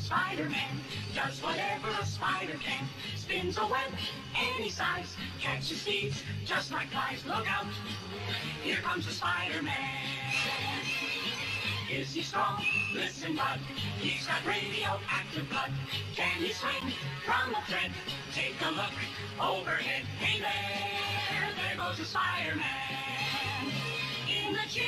Spider-Man does whatever a spider can. Spins a web any size, catches thieves just like flies. Look out, here comes the Spider-Man. Is he strong? Listen, bud. He's got radioactive blood. Can he swing from a thread? Take a look overhead. Hey there goes the Spider-Man. In the chill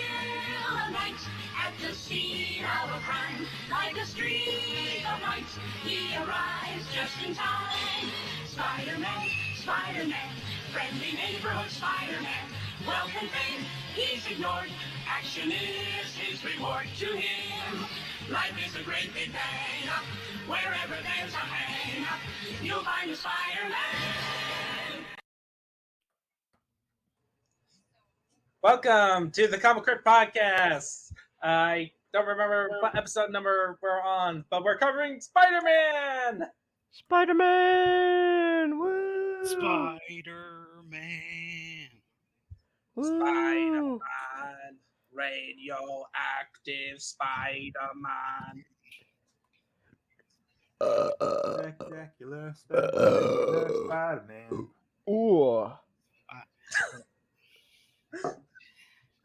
of night, at the scene of a crime, like a streak of light, he arrives just in time. Spider-Man, Spider-Man, friendly neighborhood Spider-Man. Wealth and fame, he's ignored. Action is his reward to him. Life is a great big bang. Wherever there's a hang, you'll find a Spider-Man. Welcome to the Crypt podcast. I don't remember what episode number we're on, but we're covering Spider-Man! Spider-Man! Woo! Spider-Man. Woo! Spider-Man. Radioactive Spider-Man. Spectacular Spider-Man. Ooh.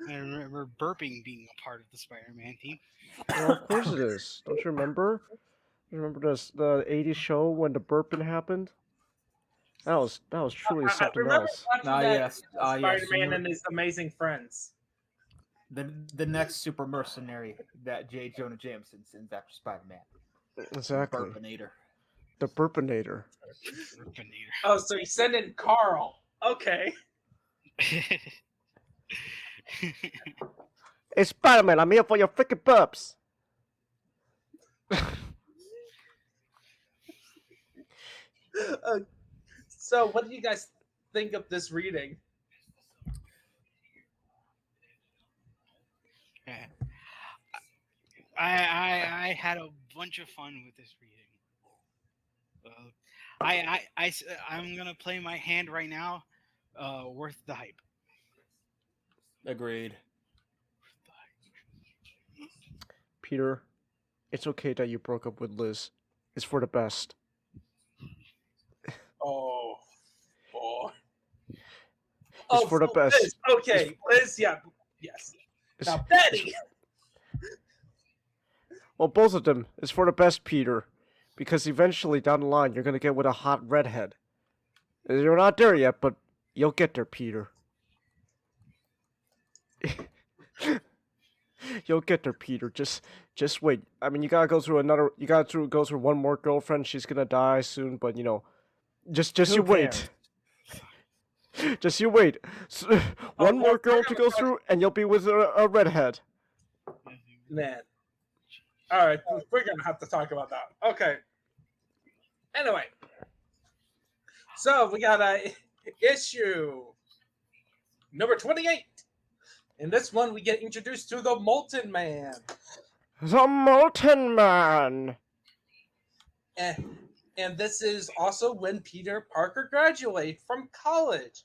I remember burping being a part of the Spider-Man team. Well, of course it is. Don't you remember? You remember this the '80s show when the burping happened? That was truly something remember else. watching Yes. Spider-Man and his amazing friends. The next super mercenary that J. Jonah Jameson sends after Spider-Man. Exactly. Burpinator. The Burpinator. Burpinator. Oh, so he sent in Carl. Okay. Hey, Spider-Man, I'm here for your freaking burps. So, what do you guys think of this reading? I had a bunch of fun with this reading. I'm gonna play my hand right now. Worth the hype. Agreed. Peter, it's okay that you broke up with Liz. It's for the best. Oh, boy. It's for the best. Liz. Okay, Liz, yeah. Yes. Now, Betty! Well, both of them. It's for the best, Peter. Because eventually, down the line, you're going to get with a hot redhead. You're not there yet, but you'll get there, Peter. You'll get there, Peter. Just wait. I mean, you gotta go through one more girlfriend. She's gonna die soon, but just you wait. Just you wait. One more girl to go through, and you'll be with a redhead. Man. Alright, we're gonna have to talk about that. Okay. Anyway. So, we got issue number 28. In this one, we get introduced to the Molten Man. The Molten Man! And this is also when Peter Parker graduated from college.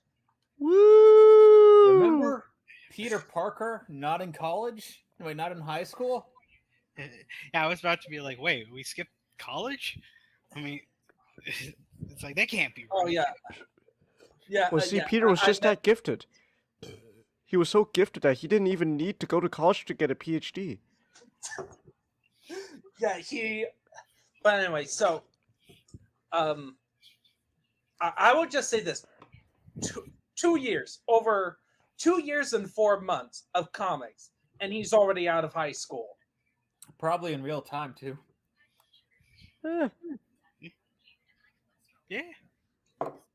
Woo! Remember Peter Parker not in college? Wait, not in high school? Yeah, I was about to be like, wait, we skipped college? I mean, it's like, that can't be right. Oh, yeah. Yeah. Well, see, yeah, Peter was just that gifted. He was so gifted that he didn't even need to go to college to get a PhD. Yeah, But anyway, so, I would just say this: 2 years, over 2 years and 4 months of comics, and he's already out of high school. Probably in real time, too. Yeah.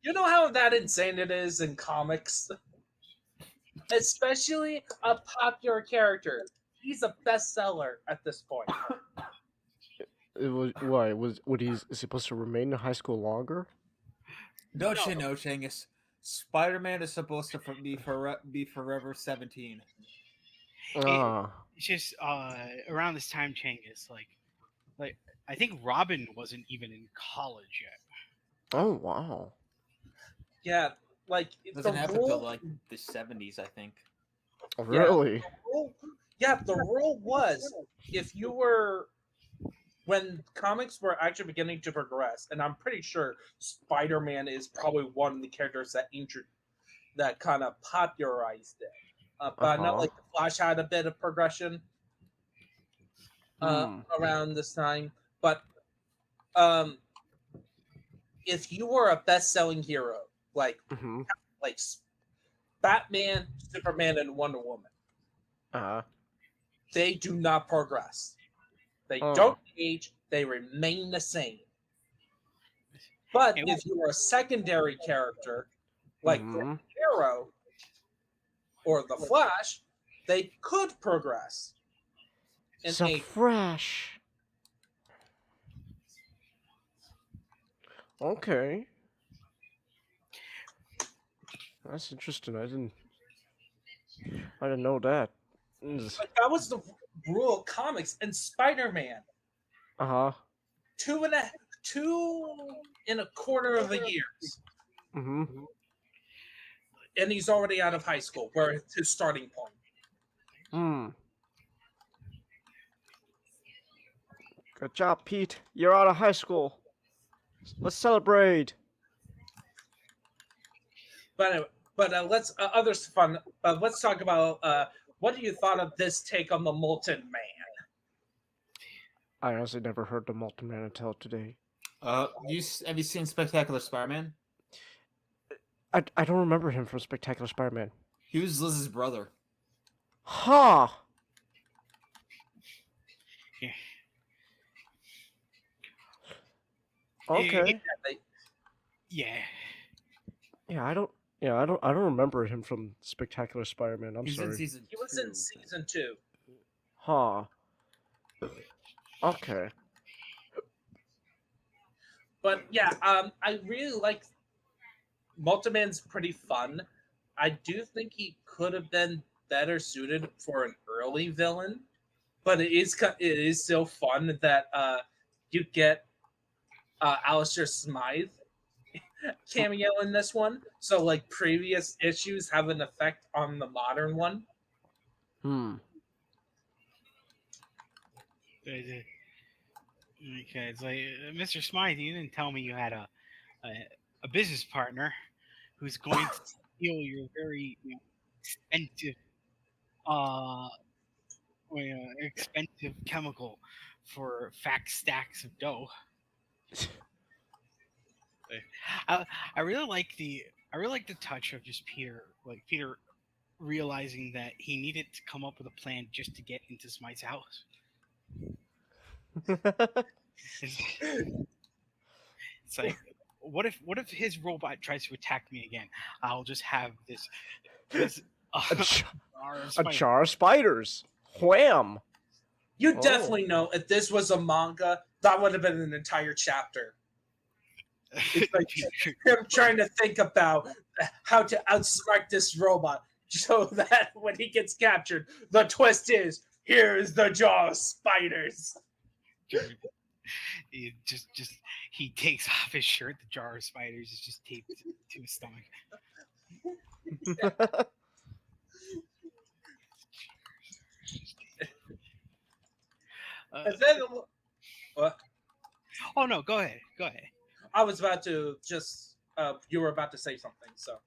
You know how that insane it is in comics? Especially a popular character. He's a bestseller at this point. Would he supposed to remain in high school longer? No, Changus. Spider-Man is supposed to be forever 17. Ah. It's just around this time, Changus, like I think Robin wasn't even in college yet. Oh, wow. Yeah, like It doesn't happen until like the 70s, I think. Really? The rule was if you were when comics were actually beginning to progress, and I'm pretty sure Spider-Man is probably one of the characters that kind of popularized it. But I know Uh-huh. like the Flash had a bit of progression Hmm. around this time. But um, if you were a best-selling hero like Mm-hmm. like Batman, Superman, and Wonder Woman, Uh-huh. they do not progress. They Oh. don't age. They remain the same. But And if you are a secondary character like Green Mm-hmm. Arrow or the Flash, they could progress in So age. fresh. Okay. That's interesting. I didn't know that. But that was the rule of comics. And Spider-Man, Uh-huh. two and a quarter of a years, Mm-hmm. and he's already out of high school, where it's his starting point. Hmm. Good job, Pete. You're out of high school. Let's celebrate. But anyway, let's others fun. Let's talk about what do you thought of this take on the Molten Man? I honestly never heard the Molten Man until today. Have you seen Spectacular Spider-Man? I don't remember him from Spectacular Spider-Man. He was Liz's brother. Ha! Okay. yeah. Yeah, I don't remember him from Spectacular Spider-Man. I'm He was in sorry. season He was 2. in season 2. Ha. Okay. But yeah, I really like Multiman's pretty fun. I do think he could have been better suited for an early villain, but it is still fun that you get Alistair Smythe cameo in this one. So like previous issues have an effect on the modern one. Hmm. Okay, it's like Mr. Smythe, you didn't tell me you had a business partner who's going to steal your very expensive uh expensive chemical for fat stacks of dough. I, I really like the touch of just Peter realizing that he needed to come up with a plan just to get into Smite's house. It's, it's like what if his robot tries to attack me again? I'll just have this a, j- jar of a spider. jar of spiders. Wham! You Oh. definitely know if this was a manga, that would have been an entire chapter. It's like him trying to think about how to outsmart this robot so that when he gets captured, the twist is here's the jaw of spiders. He takes off his shirt, the jar of spiders is just taped to his stomach. And then, what? Oh no, go ahead. I was about to just, you were about to say something, so.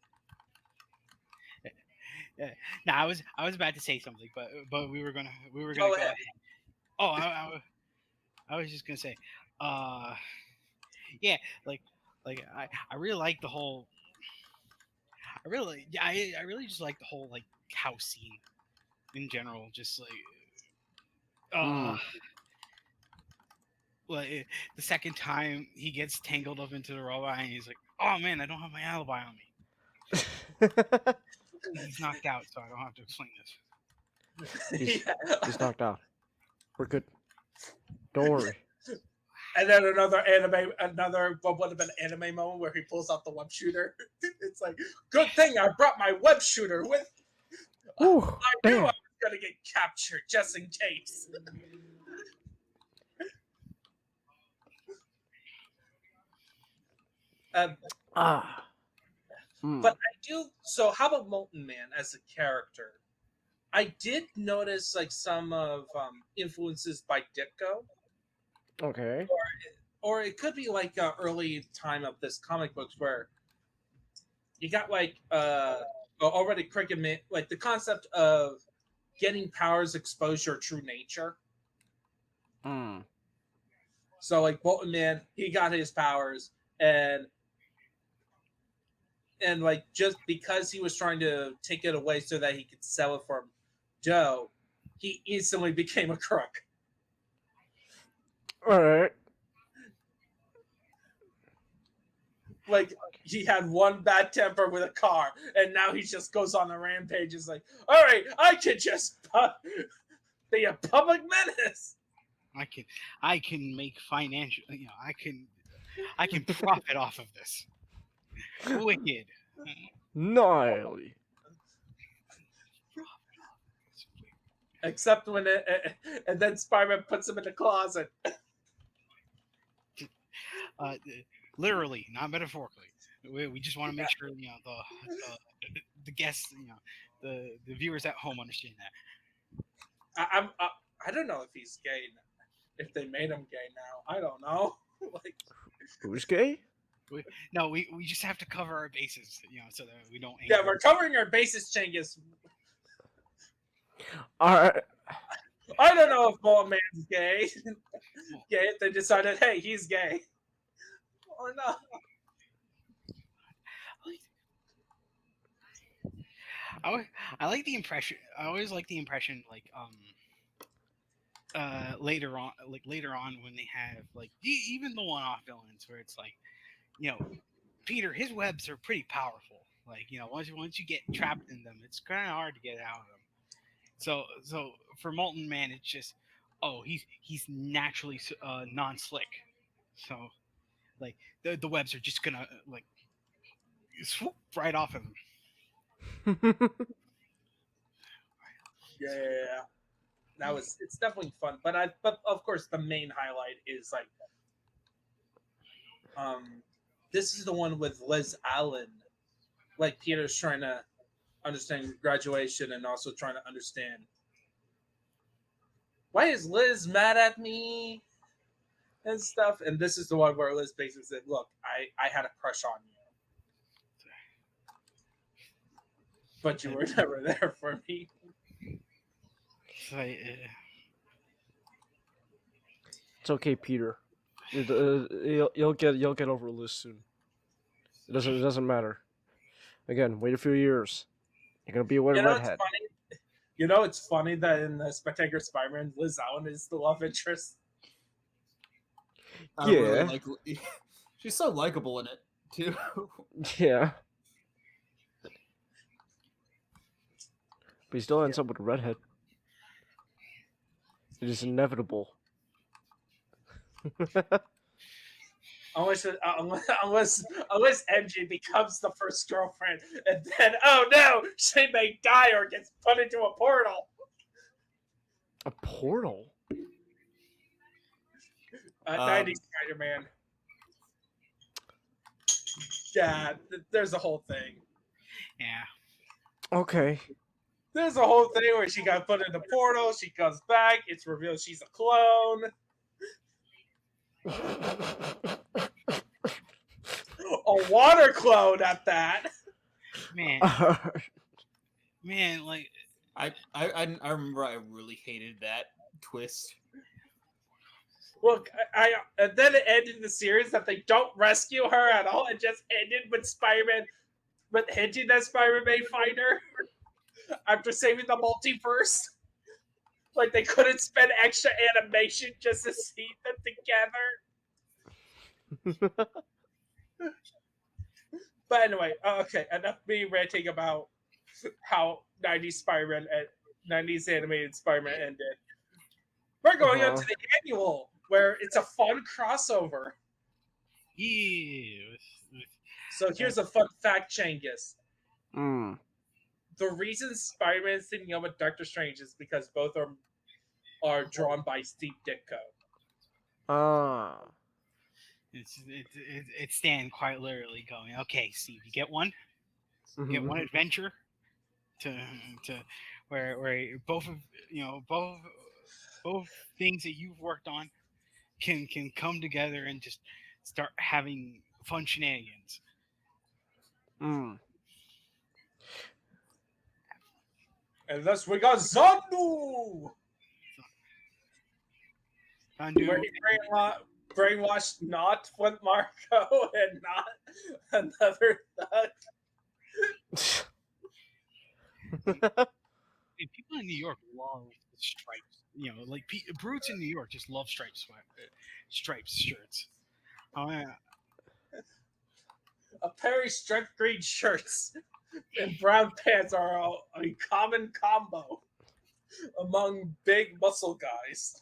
No, I was about to say something, but we were gonna Go go ahead. ahead. Oh, I was just gonna say, yeah, like I really like the whole. I really just like the whole like house scene in general. Just like the second time he gets tangled up into the robot and he's like, oh man, I don't have my alibi on me. He's knocked out, so I don't have to explain this. He's knocked out. We're good. Don't worry. And then another what would have been an anime moment where he pulls out the web shooter. It's like, good thing I brought my web shooter with. Ooh, I knew I damn. was gonna get captured just in case. But I do. So, how about Molten Man as a character? I did notice like some of influences by Ditko. Okay. Or it could be like early time of this comic books where you got like already cricket like the concept of getting powers expose your true nature. Hmm. So like Bolton Man, he got his powers and like just because he was trying to take it away so that he could sell it for Joe, he instantly became a crook. All right. Like he had one bad temper with a car, and now he just goes on a rampage. It's like, all right, I can just be a public menace. I can make financial. I can profit off of this. Wicked. Gnarly. Except when and then Spider-Man puts him in the closet. Uh, literally, not metaphorically. We just want to make sure the guests, the viewers at home understand that. I don't know if he's gay. If they made him gay now, I don't know. Like, Who's gay? We just have to cover our bases, so that we don't. yeah, we're covering our bases, Chinggis. All right. I don't know if Ball Man's gay. Gay if they decided, hey, he's gay. Or not. I like the impression. I always like the impression, like later on when they have like even the one-off villains where it's like, Peter, his webs are pretty powerful. Like, once you get trapped in them, it's kind of hard to get out of them. So for Molten Man, it's just, he's naturally non-slick. So like the webs are just gonna like swoop right off of him. Yeah. It's definitely fun. But of course the main highlight is like this is the one with Liz Allen. Like Peter's trying to understand graduation and also trying to understand why is Liz mad at me and stuff. And this is the one where Liz basically said, look, I had a crush on you. But you were never there for me. So, It's okay, Peter. You'll get over Liz soon. It doesn't matter. Again, wait a few years. You're gonna be a redhead. It's funny that in the Spectacular Spider-Man, Liz Allen is the love interest. I really like. She's so likable in it too. Yeah. But he still ends up with a redhead. It is inevitable. Unless MJ becomes the first girlfriend, and then oh no, she may die or gets put into a portal. A portal? 90s Spider-Man. Yeah, there's a whole thing. Yeah. Okay. There's a whole thing where she got put in the portal. She comes back. It's revealed she's a clone. A water clone at that. Man, like I remember I really hated that twist. Look, and then it ended the series that they don't rescue her at all. It just ended with Spider-Man, with hinting that Spider-Man may find her after saving the multiverse. Like they couldn't spend extra animation just to see them together. But anyway, okay, enough me ranting about how 90s Spider-Man and 90s animated Spider-Man ended. We're going on to the annual, where it's a fun crossover. Yeah. So here's a fun fact, Chinggis. The reason Spider-Man's teaming up with Doctor Strange is because both are drawn by Steve Ditko. It's Stan quite literally going, okay, Steve, you get one? You get one adventure to where both things that you've worked on can come together and just start having fun shenanigans. Mm. And thus we got Zandu, Undo. where he brainwashed not with Marco and not another thug. People in New York love stripes. Like brutes in New York just love stripes shirts. Oh yeah. A pair of striped green shirts and brown pants are a common combo among big muscle guys.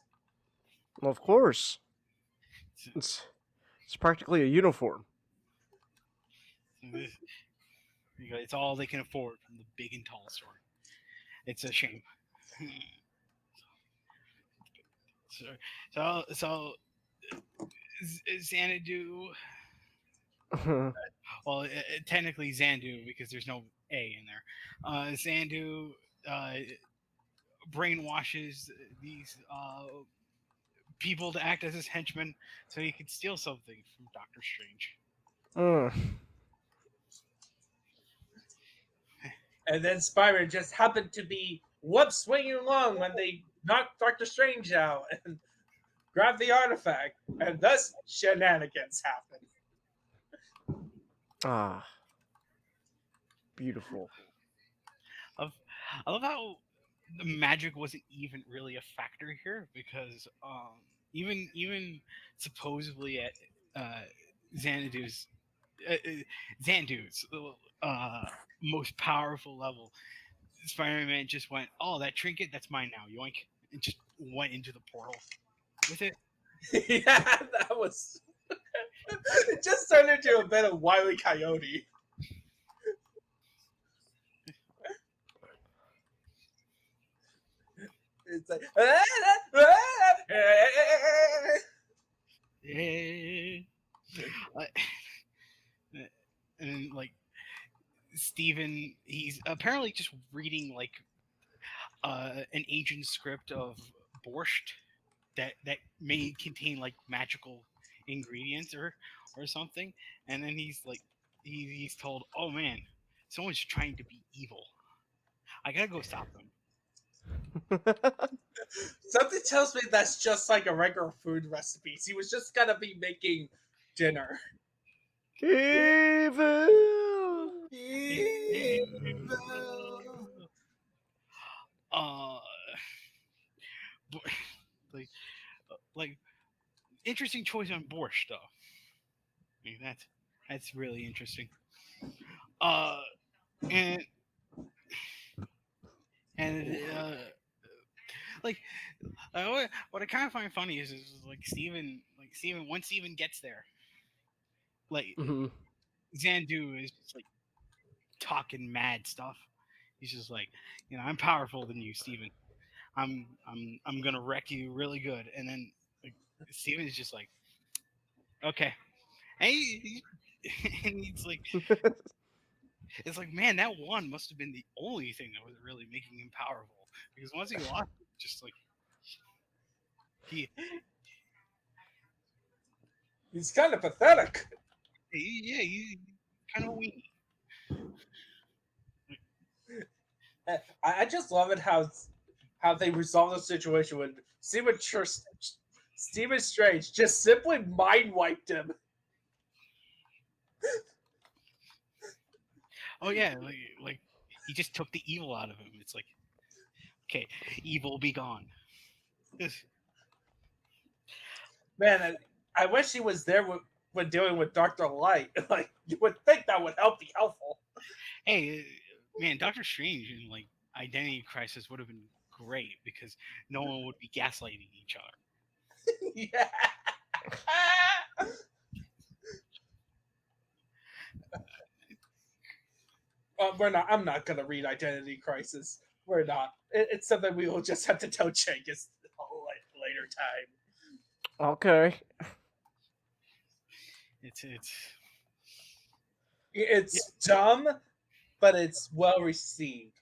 Well, of course, it's practically a uniform. It's all they can afford from the big and tall store. It's a shame. So Xanadu. Well, technically Xandu because there's no A in there. Xandu brainwashes these people to act as his henchmen so he could steal something from Doctor Strange. And then Spider just happened to be swinging along when they knocked Doctor Strange out and grabbed the artifact, and thus shenanigans happen. Ah, beautiful. I love how the magic wasn't even really a factor here because even supposedly at Xanadu's Xandu's most powerful level, Spider-Man just went, "Oh, that trinket, that's mine now, yoink," and just went into the portal with it. Yeah, that was. It just turned into a bit of Wile E. Coyote. It's like. And like Steven, he's apparently just reading like an ancient script of borscht that may contain like magical ingredients or something, and then he's like he's told, "Oh man, someone's trying to be evil. I gotta go stop them." Something tells me that's just like a regular food recipe. He was just gonna be making dinner. Evil. Uh, bo- like like interesting choice on borscht though. I mean, that's really interesting. Uh, and and like what I kind of find funny is like Steven once Steven gets there, like Mhm. Xandu is just like talking mad stuff. He's just like, I'm powerful than you, Steven. I'm gonna wreck you really good. And then like, Steven is just like, okay, and, and it's like, man, that one must have been the only thing that was really making him powerful because once he lost, just like he He's kind of pathetic. he's kind of a weenie. I just love it how they resolve the situation when Stephen Strange just simply mind wiped him. Oh yeah, like he just took the evil out of him. It's like, okay, evil be gone. Man, I wish he was there when dealing with Doctor Light. Like you would think that would be helpful. Hey, man, Doctor Strange and like Identity Crisis would have been great because no one would be gaslighting each other. Yeah. We're not. I'm not gonna read Identity Crisis. We're not. It's something we will just have to tell Jenkins later time. Okay. It's dumb, but it's well received.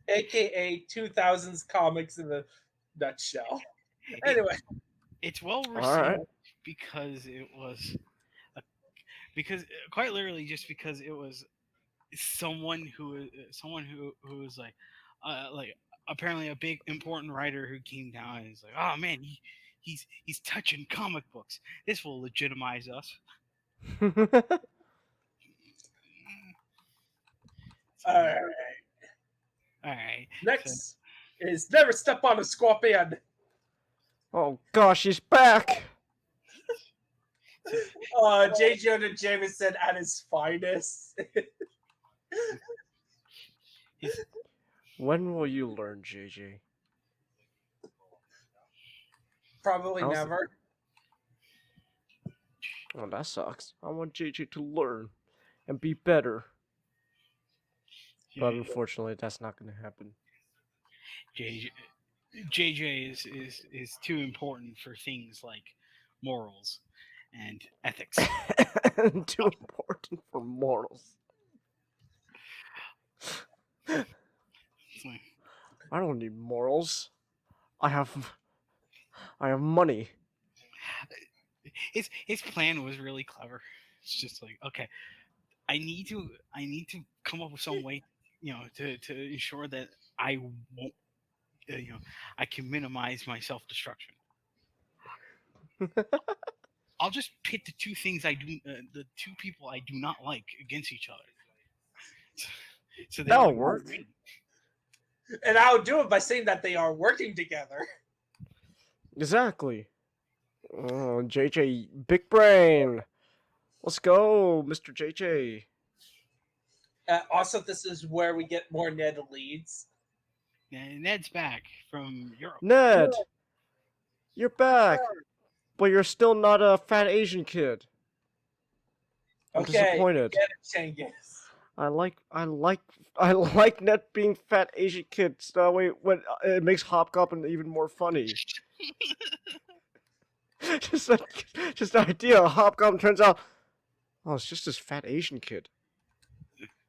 AKA 2000s comics in a nutshell. Anyway, It's well received right. because it was a, because quite literally just because it was someone who was like apparently a big important writer who came down and is like, oh man, he's touching comic books. This will legitimize us. So, All right. all right. So, Next is never step on a scorpion. Oh gosh, he's back. J. Jonah Jameson at his finest. his, When will you learn, JJ? Probably How's- never. Oh, that sucks. I want JJ to learn and be better. But unfortunately, that's not going to happen. JJ is too important for things like morals and ethics. Too important for morals. I don't need morals. I have money. His plan was really clever. It's just like, okay, I need to come up with some way, to ensure that I won't, I can minimize my self destruction. I'll just pit the two things the two people I do not like against each other. So That'll work. And I'll do it by saying that they are working together. Exactly. Oh, JJ, big brain. Let's go, Mr. JJ. Also, this is where we get more Ned leads. Ned's back from Europe. Ned, you're back, but you're still not a fat Asian kid. I'm disappointed. Get it, Changus. I like Ned being fat Asian kids. That way, when it makes Hobgoblin even more funny. just the idea. Hobgoblin turns out, oh, it's just this fat Asian kid.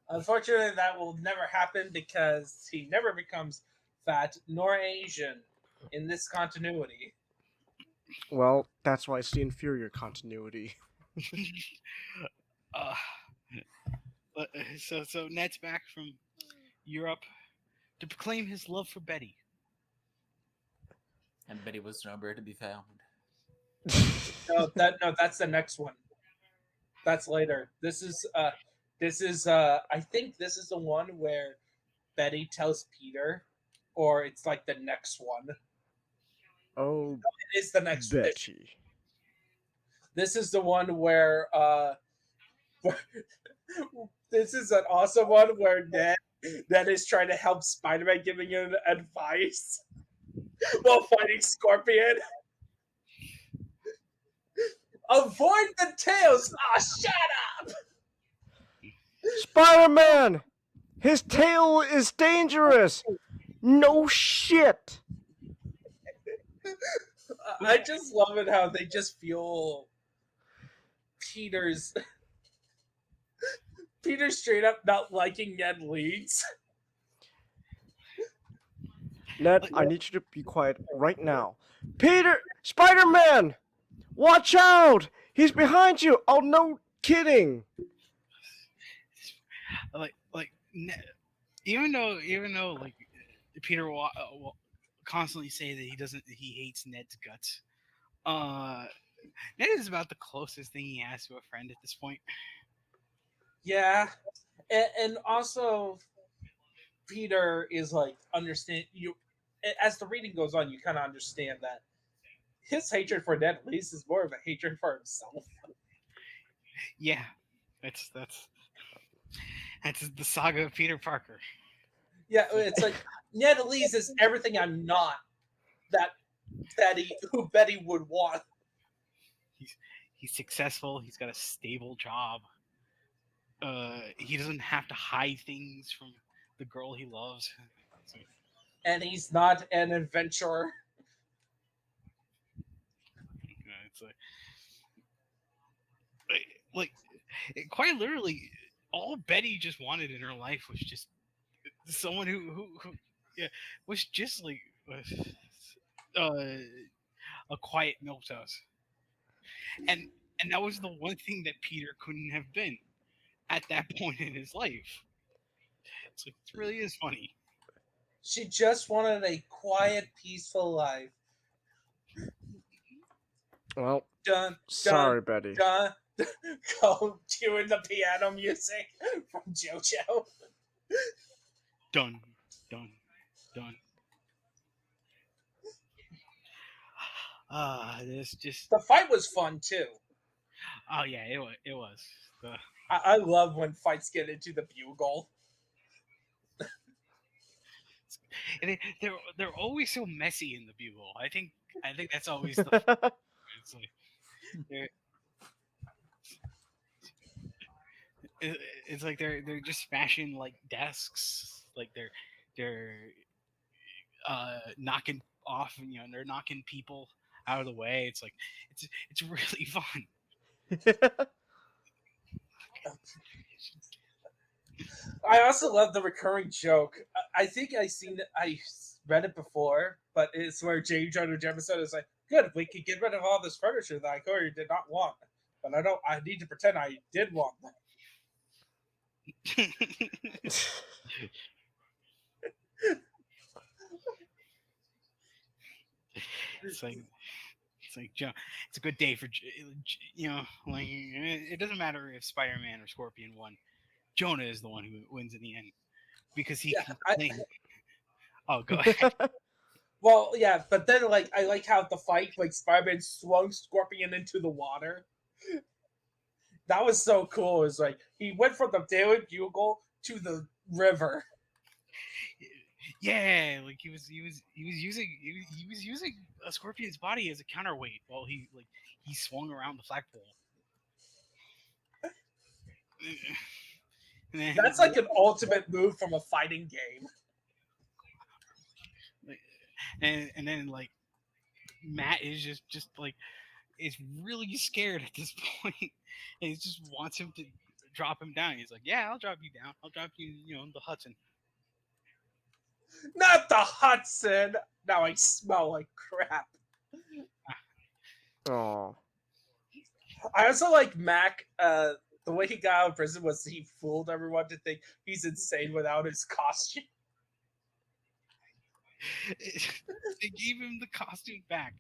Unfortunately, that will never happen because he never becomes fat nor Asian in this continuity. Well, that's why it's the inferior continuity. So Ned's back from Europe to proclaim his love for Betty. And Betty was nowhere to be found. No, that's the next one. That's later. This is I think this is the one where Betty tells Peter, or it's like the next one. Oh, it is the next Betty. This is the one where this is an awesome one where Ned is trying to help Spider-Man, giving him advice while fighting Scorpion. Avoid the tails! Shut up! Spider-Man! His tail is dangerous! No shit! I just love it how they just feel Peter's straight up not liking Ned Leeds. Ned, I need you to be quiet right now. Peter! Spider-Man! Watch out! He's behind you! Oh, no kidding! Like even though like Peter will constantly say that he hates Ned's guts. Ned is about the closest thing he has to a friend at this point. Yeah, and also Peter is like understand you as the reading goes on. You kind of understand that his hatred for Ned Leeds is more of a hatred for himself. Yeah, that's the saga of Peter Parker. Yeah, it's like Ned Leeds is everything I'm not that who Betty would want. He's successful. He's got a stable job. He doesn't have to hide things from the girl he loves. And he's not an adventurer. It's like quite literally, all Betty just wanted in her life was just someone who was just like a quiet milquetoast. And that was the one thing that Peter couldn't have been at that point in his life. It's like, it really is funny. She just wanted a quiet, peaceful life. Well, Dun, sorry, Betty. dun. Go doing the piano music from JoJo. Done, done, done. This just. The fight was fun too. Oh yeah, it was. The, I love when fights get into the bugle. and they're always so messy in the bugle. I think that's always the. It's like it's like they're just smashing like desks, like they're knocking off, they're knocking people out of the way. It's like it's really fun. I also love the recurring joke. I think I read it before, but it's where J. Jonah Jameson is like, "Good, we could get rid of all this furniture that I clearly did not want, but I don't. I need to pretend I did want them." It's like Joe. It's a good day for like it doesn't matter if Spider-Man or Scorpion won. Jonah is the one who wins in the end because he can claim. Oh, go ahead. Well, yeah, but then like I like how the fight, like Spider-Man swung Scorpion into the water. That was so cool. It was like he went from the Daily Bugle to the river. Yeah, like he was using a Scorpion's body as a counterweight while he swung around the flagpole. That's like an ultimate move from a fighting game. And then like Matt is just like is really scared at this point, and he just wants him to drop him down. He's like, "Yeah, I'll drop you down. I'll drop you, the Hudson." Not the Hudson. Now I smell like crap. Oh. I also like Mac. The way he got out of prison was he fooled everyone to think he's insane without his costume. They gave him the costume back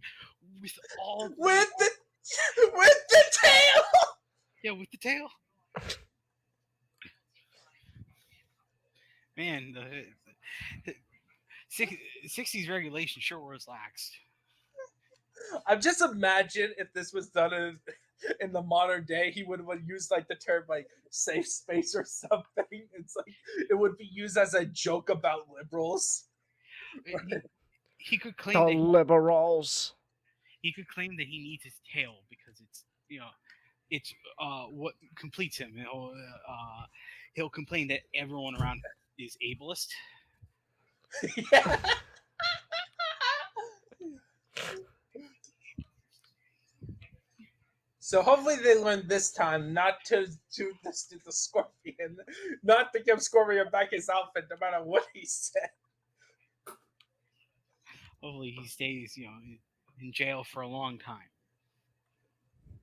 with all with the tail. Yeah, with the tail. Man, the 60s regulation sure was lax. I'm just imagine if this was done in the modern day, he would have used like the term like safe space or something. It's like it would be used as a joke about liberals. He could claim the that liberals. He could claim that he needs his tail because it's what completes him. He'll complain that everyone around him is ableist. Yeah. So hopefully they learn this time not to do this to the Scorpion, not to give Scorpion back his outfit no matter what he said. Hopefully he stays, in jail for a long time.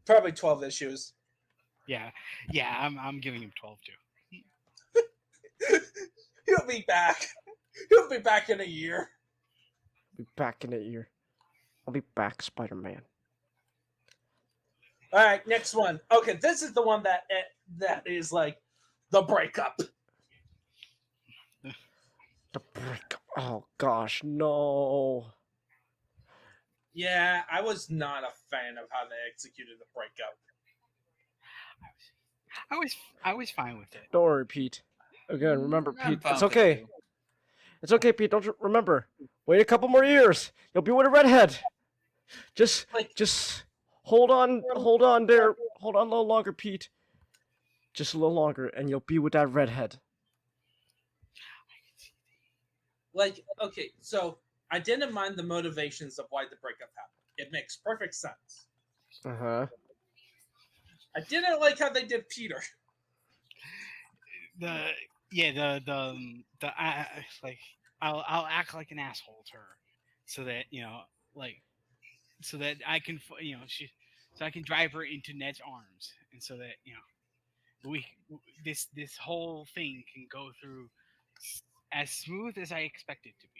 Probably 12 issues. Yeah, I'm giving him 12 too. He'll be back. He'll be back in a year. I'll be back in a year. I'll be back, Spider-Man. All right, next one. Okay, this is the one that is like the breakup. The breakup. Oh gosh, no. Yeah, I was not a fan of how they executed the breakup. I was fine with it. Don't worry, Pete. Again, remember, Pete. fine It's with it, okay. too. It's okay, Pete. Don't remember. Wait a couple more years. You'll be with a redhead. Just hold on there. Hold on a little longer, Pete. Just a little longer, and you'll be with that redhead. Like, okay, so I didn't mind the motivations of why the breakup happened. It makes perfect sense. Uh-huh. I didn't like how they did Peter. I'll act like an asshole to her, so that so that I can so I can drive her into Ned's arms, and so that we this whole thing can go through as smooth as I expect it to be.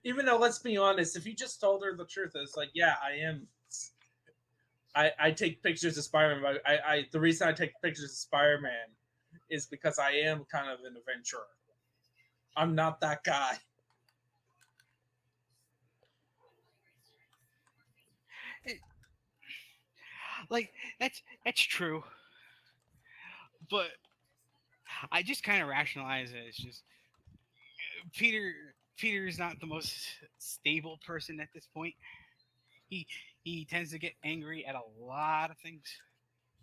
Even though, let's be honest, if you just told her the truth, it's like, yeah, I am. I take pictures of Spider-Man. But the reason I take pictures of Spider-Man is because I am kind of an adventurer. I'm not that guy. It- like that's true, but I just kind of rationalize it. It's just Peter. Peter is not the most stable person at this point. He he tends to get angry at a lot of things.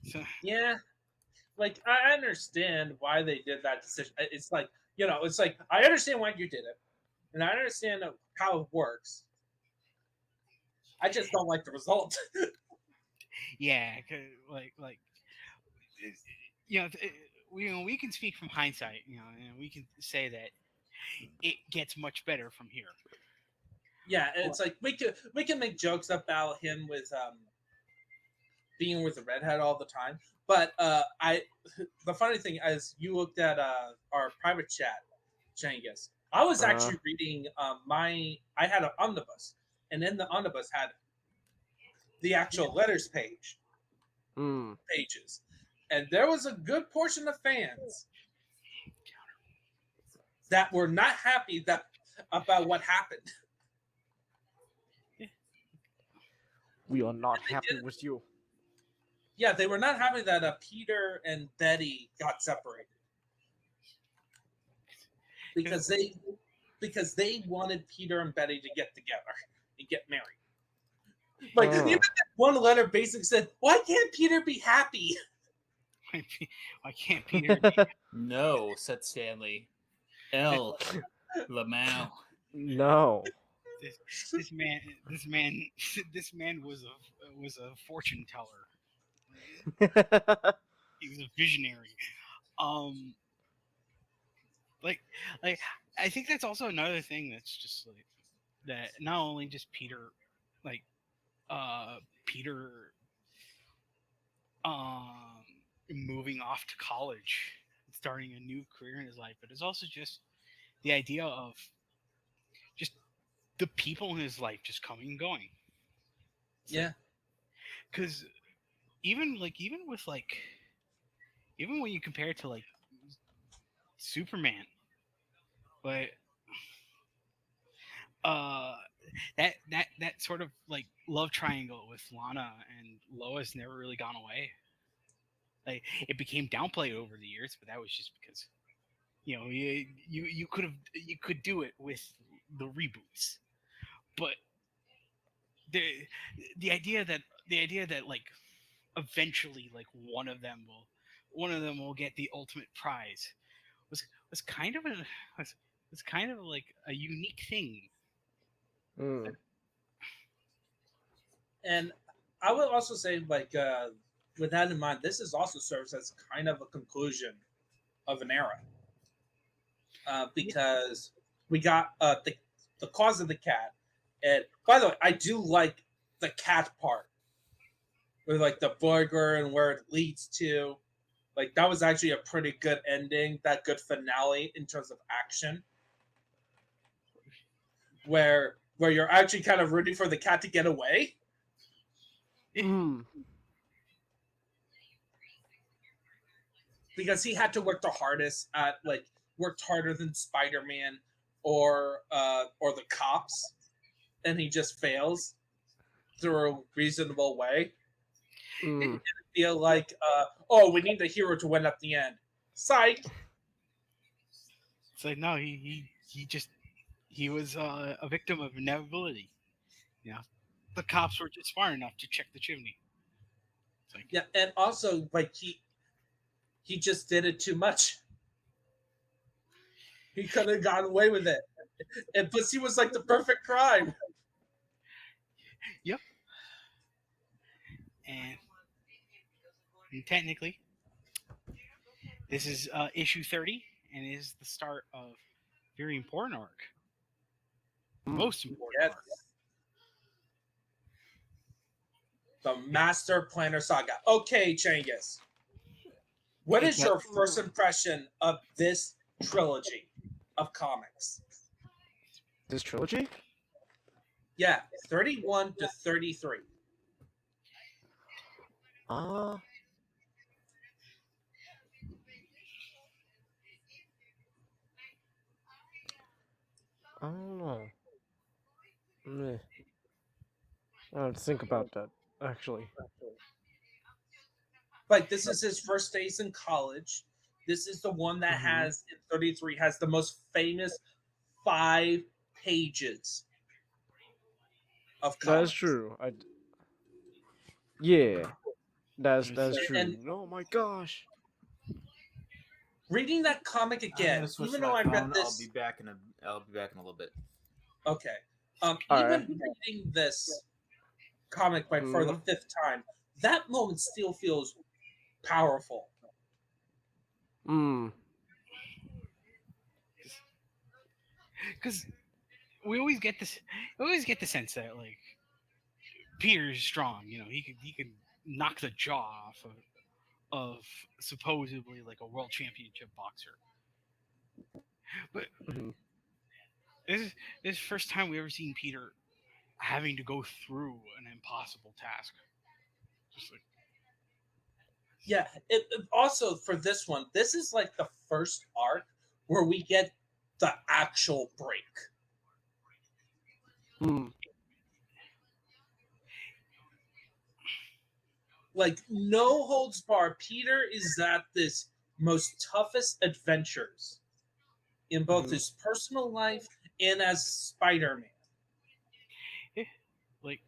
So Yeah, like I understand why they did that decision. It's like, it's like I understand why you did it, and I understand how it works. I just don't like the result. yeah, like we can speak from hindsight, and we can say that it gets much better from here. Yeah, it's like we can make jokes about him with being with the redhead all the time, but I the funny thing is you looked at our private chat, Changus. I was Uh, actually reading I had an omnibus, and in the omnibus had the actual letters mm. pages, and there was a good portion of fans that were not happy that about what happened. We are not And they happy did, with you. yeah, they were not happy that Peter and Betty got separated because they wanted Peter and Betty to get together and get married. Like even Oh. that one letter basically said, "Why can't Peter be happy?" Why can't Peter? No, said Stanley. L. Lamau. No. This, this man, this man, this man was a fortune teller. He was a visionary. Um, like like I think that's also another thing that's just like that. Not only just Peter, like Peter, um, moving off to college, starting a new career in his life, but it's also just the idea of just the people in his life just coming and going. It's Yeah, because even with even when you compare it to like Superman, but uh that sort of like love triangle with Lana and Lois never really gone away. Like it became downplayed over the years, but that was just because you could do it with the reboots, but the the idea that like eventually like one of them will get the ultimate prize was was kind of a was, was kind of like a unique thing. Mm. and I will also say, like, with that in mind, this is also serves as kind of a conclusion of an era, because we got the cause of the cat, and by the way, I do like the cat part with like the burger and where it leads to. Like that was actually a pretty good ending, that good finale in terms of action, where you're actually kind of rooting for the cat to get away. Mm. Because he had to work the hardest at like worked harder than Spider-Man or the cops, and he just fails through a reasonable way. Mm. Feel like oh, we need the hero to win at the end. Psych. It's like no, he just he was a victim of inevitability. You know, the cops were just smart enough to check the chimney. It's like Yeah, and also like he just did it too much. He could have gotten away with it. And pussy was like the perfect crime. yep, and, and technically this is issue 30 and is the start of very important arc, Mm. most important Yes. arc. The Master Planner Saga. Okay, Changus. What is your first impression of this trilogy of comics? This trilogy? Yeah, 31 to 33. Uh, I don't know. Meh. I don't think about that, actually. Like, this is his first days in college. This is the one that has, in 33, has the most famous 5 pages of That comics. is true. Yeah, that's true. And Oh my gosh. reading that comic I'm again, gonna switch even to though my I read phone. this. I'll be back in a little bit. Okay. Alright. Even reading this comic for the 5th time, that moment still feels powerful. Because we always get this. We always get the sense that like Peter's strong. You know, he could knock the jaw off of supposedly like a world championship boxer. But this is the first time we ever seen Peter having to go through an impossible task. Just like, Yeah, it also for this one, this is like the first arc where we get the actual break. Like, no holds barred. Peter is at this most toughest adventures in both his personal life and as Spider-Man. like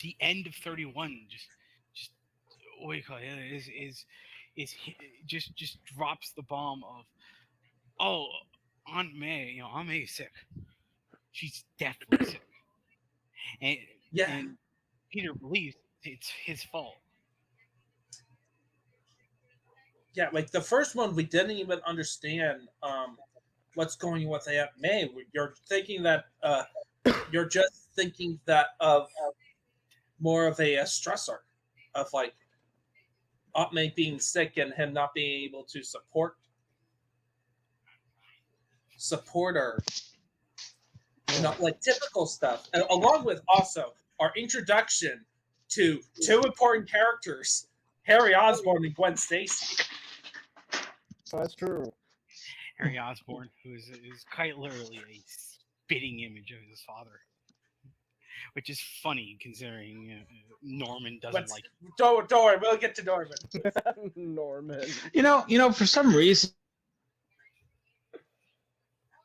the end of 31 just what do you call it is just drops the bomb of, oh, Aunt May, Aunt May is sick. She's definitely sick. And Yeah. and Peter believes it's his fault. Yeah, like the first one, we didn't even understand what's going on with Aunt May. You're thinking that you're just thinking that of more of a stressor of like Aunt May being sick and him not being able to support her. Like typical stuff, along with also our introduction to 2 important characters, Harry Osborne and Gwen Stacy. That's true. Harry Osborne, who is quite literally a spitting image of his father, which is funny considering Norman doesn't like him. Don't worry, we'll get to Norman. Norman. You know, for some reason,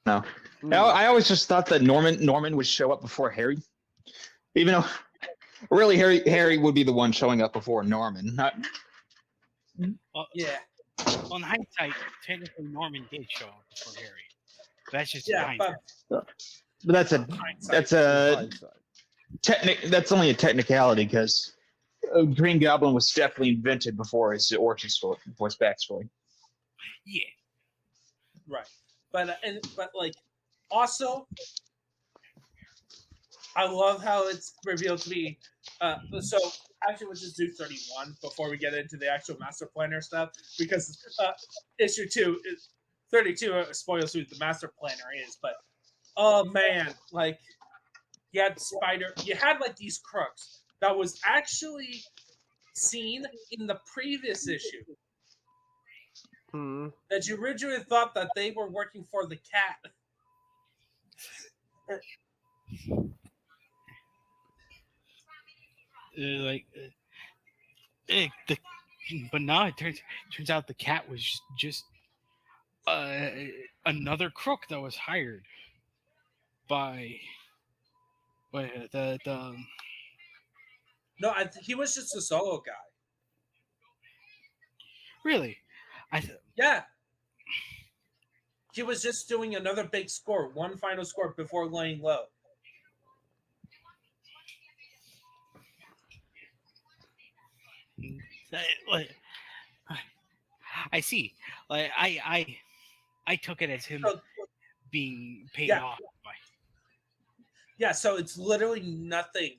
no. I always just thought that Norman would show up before Harry, even though really Harry would be the one showing up before Norman. Yeah. Well, in hindsight, technically Norman did show up before Harry. That's just but that's only a technicality because Green Goblin was definitely invented before his origin story, before his backstory. Yeah. Right. But like also, I love how it's revealed to be. So actually, we'll just do 31 before we get into the actual Master Planner stuff, because issue 2, 32 spoils who the Master Planner is. But oh man, like you had like these crooks that was actually seen in the previous issue. That you originally thought that they were working for the cat. But now it turns out the cat was just another crook that was hired by the No, he was just a solo guy. Really? Yeah. He was just doing another big score, one final score before laying low. I see. Like I took it as him being paid off by. Yeah, so it's literally nothing.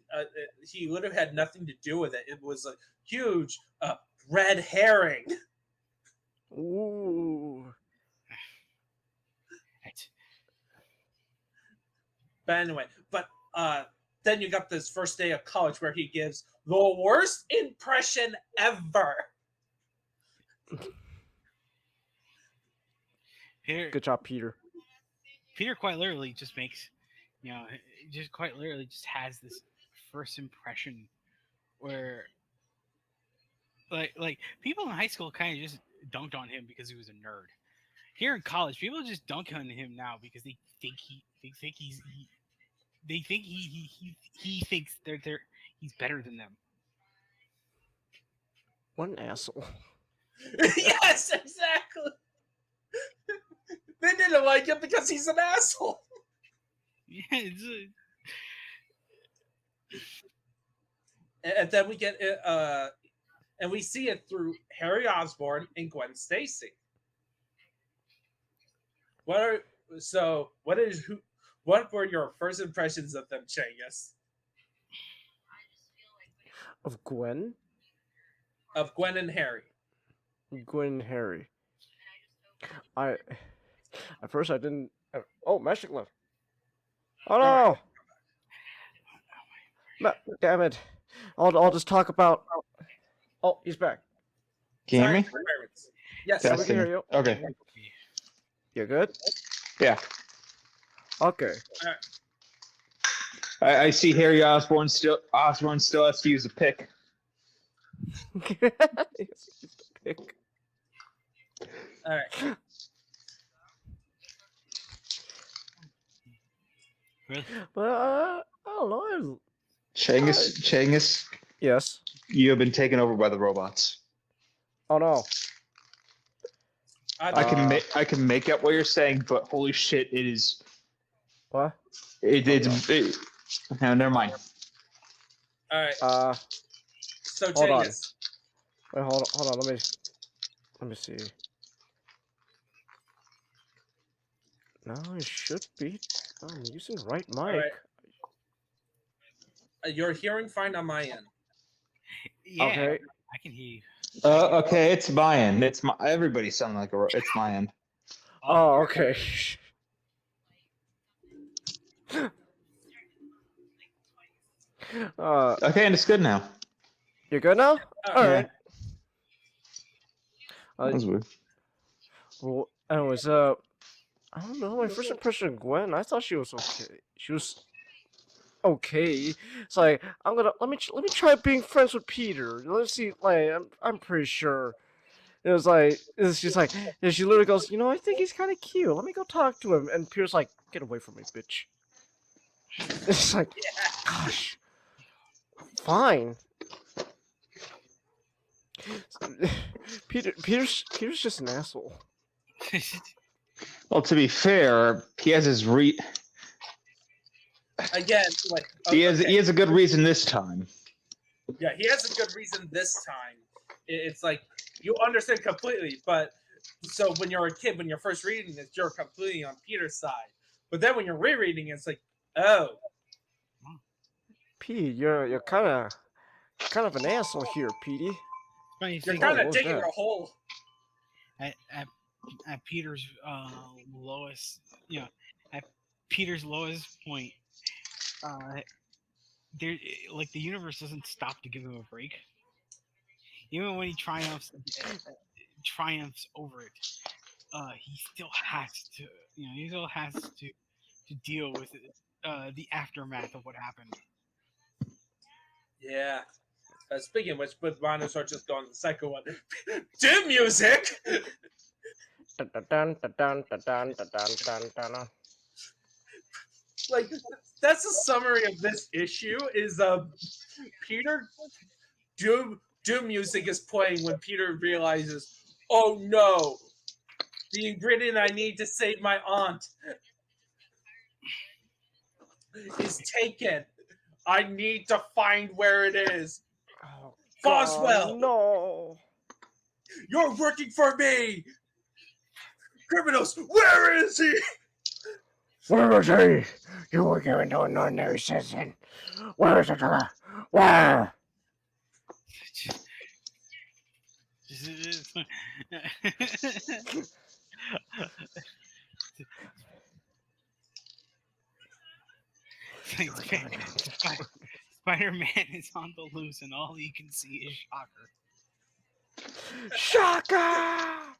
He literally had nothing to do with it. It was a huge red herring. Ooh. But anyway, then you got this first day of college where he gives the worst impression ever. Good job, Peter. Peter quite literally just makes, just quite literally just has this first impression where, like people in high school kind of just dunked on him because he was a nerd. Here in college, people just dunk on him now because they think he thinks he's better than them. What an asshole. Yes, exactly. They didn't like him because he's an asshole. Yeah, And then we get and we see it through Harry Osborne and Gwen Stacy. What were your first impressions of them, Changus? Of Gwen? Of Gwen and Harry. Gwen and Harry. At first I didn't. Oh, Magic left. Oh no! Damn it! I'll just talk about. Oh, he's back. Can you hear me? Yes, Yeah, I we can can hear hear you. Okay. You good? Yeah. Okay. I see Harry Osborne still has to use a pick. Pick. All right. really? But I don't know. Changus, Yes. you have been taken over by the robots. Oh no. I can make out what you're saying, but holy shit, it is. What? No, never mind. All right. So Hold on. Changus. Wait, hold on. Let me see. No, it should be. I'm using the right mic. Right. You're hearing fine on my end. Yeah, Okay. I can hear you. Okay, it's my end. Everybody sounding like it's my end. Oh, okay. Okay, and it's good now. You're good now? All Yeah. right. That was weird. Well, anyways, I don't know. My first impression of Gwen, I thought she was okay. She was okay. It's like let me try being friends with Peter. Let's see. Like I'm pretty sure. It's just like and she literally goes, I think he's kind of cute. Let me go talk to him. And Peter's like, get away from me, bitch. It's like, gosh, fine. Peter's just an asshole. Well, to be fair, he has his Again, like he has a good reason this time. Yeah, he has a good reason this time. It's like you understand completely, but so when you're a kid, when you're first reading this, you're completely on Peter's side. But then when you're rereading it, it's like, oh, Pete, you're kind of an asshole here, Petey. you're kind of digging a hole. At Peter's lowest, at Peter's lowest point, there like the universe doesn't stop to give him a break. Even when he triumphs over it, he still has to, to deal with the aftermath of what happened. Yeah. Speaking of which, with Dinosaur just going the second one. Dim music! Like, that's the summary of this issue is Peter Doom music is playing when Peter realizes, oh no, the ingredient I need to save my aunt is taken. I need to find where it is. Oh, Boswell! No! You're working for me! Criminals, where is he? Where is he? You were given to an ordinary citizen. Where is it? Where? Spider-Man is on the loose, and all you can see is Shocker. Shaka!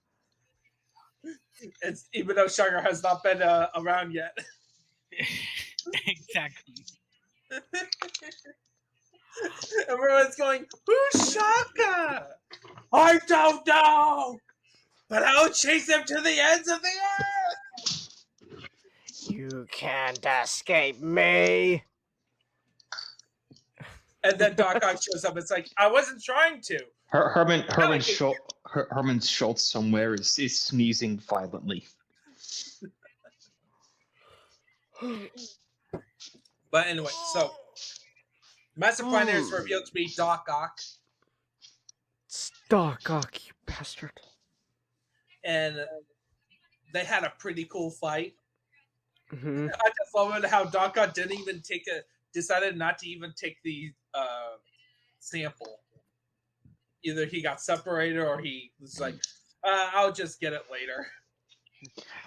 It's even though Shocker has not been around yet. Exactly. Everyone's going, "Who's Shaka?" I don't know, but I'll chase him to the ends of the earth. You can't escape me. And then Doc Ock shows up. It's like, I wasn't trying to. Herman Schultz somewhere is sneezing violently. But anyway, so Master Planner is revealed to be Doc Ock. It's Doc Ock, you bastard. And they had a pretty cool fight. Mm-hmm. I just love it how Doc Ock decided not to even take the sample. Either he got separated or he was like, I'll just get it later.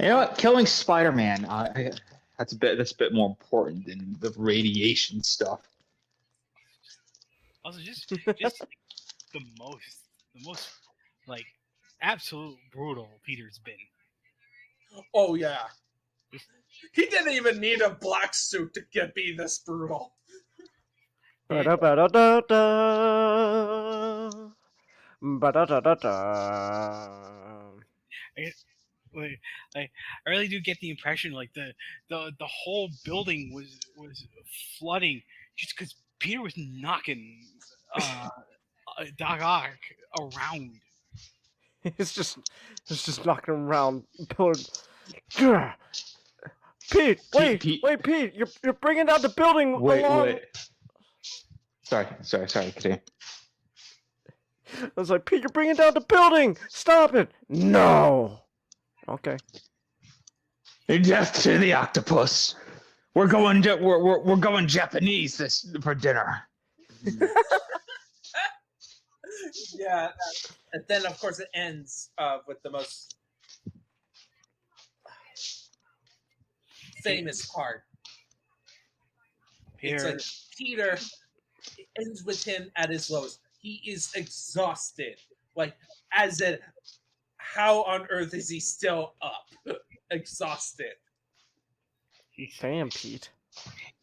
You know what? Killing Spider-Man, that's a bit more important than the radiation stuff. Also, just the most like absolute brutal Peter's been. Oh yeah, he didn't even need a black suit to be this brutal. Ba-da-ba-da-da-da. Ba-da-da-da-da. Like, I really do get the impression like the whole building was flooding just because Peter was knocking Doc Ock around. It's just knocking around pillar. Pete, wait, Pete, you're bringing down the building. Wait. Sorry, continue. I was like, Pete, you're bringing down the building. Stop it. No. Okay. Death to the octopus. We're going Japanese for dinner. Yeah, and then of course it ends with the most famous part. It's like Peter, it ends with him at his lowest. He is exhausted. Like, as in, how on earth is he still up? Exhausted. Damn, Pete.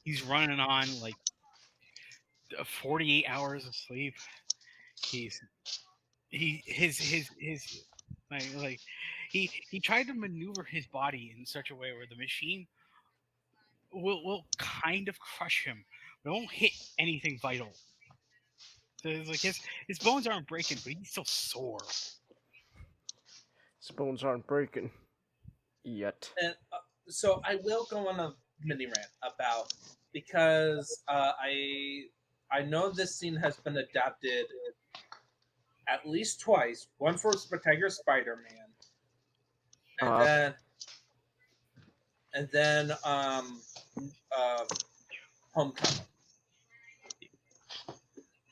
He's running on like 48 hours of sleep. He tried to maneuver his body in such a way where the machine will kind of crush him. It won't hit anything vital. So it's like his bones aren't breaking, but he's still sore. His bones aren't breaking yet. And so I will go on a mini rant about, because I know this scene has been adapted at least twice. One for Spectacular Spider-Man, and then Homecoming.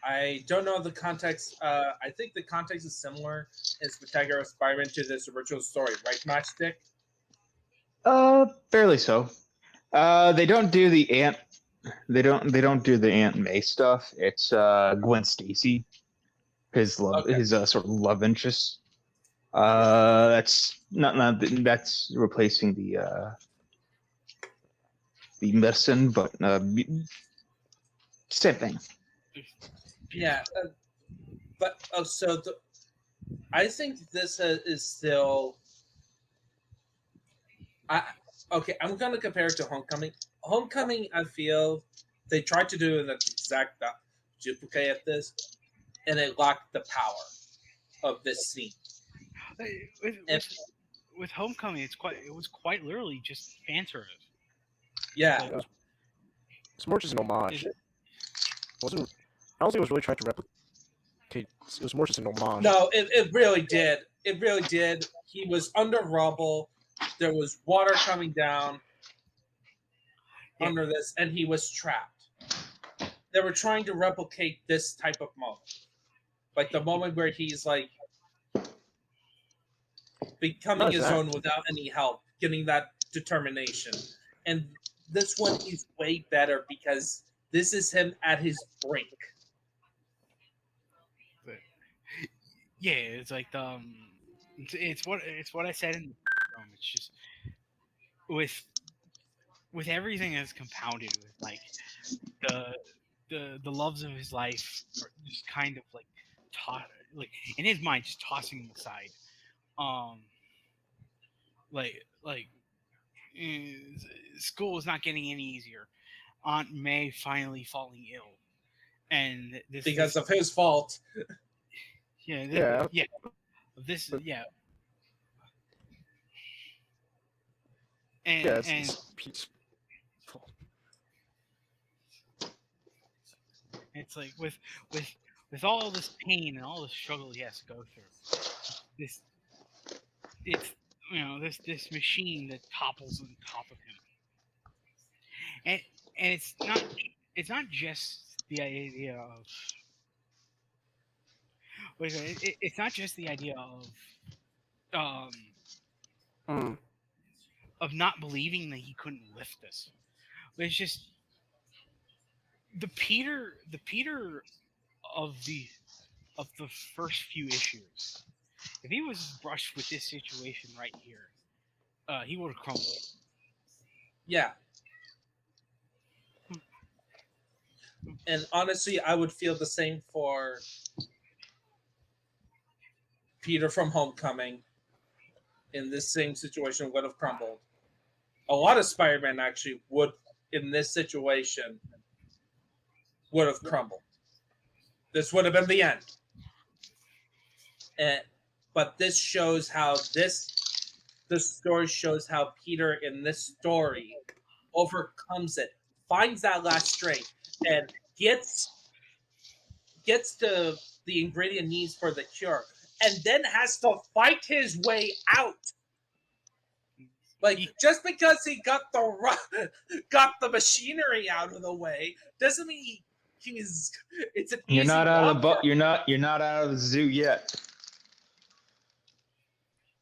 I don't know the context. I think the context is similar in Spectacular Spider-Man to this original story, right, Matchstick? Fairly so. They don't do the Aunt. They don't do the Aunt May stuff. It's Gwen Stacy, his sort of love interest. That's not that's replacing the medicine, but same thing. Yeah, but I think this is still. I'm going to compare it to Homecoming. Homecoming, I feel they tried to do an exact duplicate of this, and it lacked the power of this scene. With Homecoming, it was quite literally just fan service. Yeah, It's more just an homage. I don't think it was really trying to replicate. It was more just an homage. No, it really did. It really did. He was under rubble. There was water coming down, under this, and he was trapped. They were trying to replicate this type of moment, like the moment where he's like becoming his own without any help, getting that determination. And this one is way better because this is him at his brink. Yeah, it's like it's what I said in the room. It's just with everything that's compounded with like the loves of his life are just kind of like like in his mind just tossing him aside. Like school is not getting any easier. Aunt May finally falling ill, and Because of his fault. yeah. And peaceful. it's like with all this pain and all the struggle he has to go through, it's this machine that topples on top of him, and it's not just the idea of it's not just the idea of not believing that he couldn't lift this, but it's just the Peter of the first few issues. If he was brushed with this situation right here, he would have crumbled. Yeah. And honestly, I would feel the same for Peter from Homecoming. In this same situation, would have crumbled. A lot of Spider-Man actually would, in this situation, would have crumbled. This would have been the end. But this shows how this story shows how Peter in this story overcomes it, finds that last strength, and gets to the ingredient needs for the cure, and then has to fight his way out. Like, just because he got the machinery out of the way doesn't mean he's. It's an You're easy not out of the walk. you're not out of the zoo yet.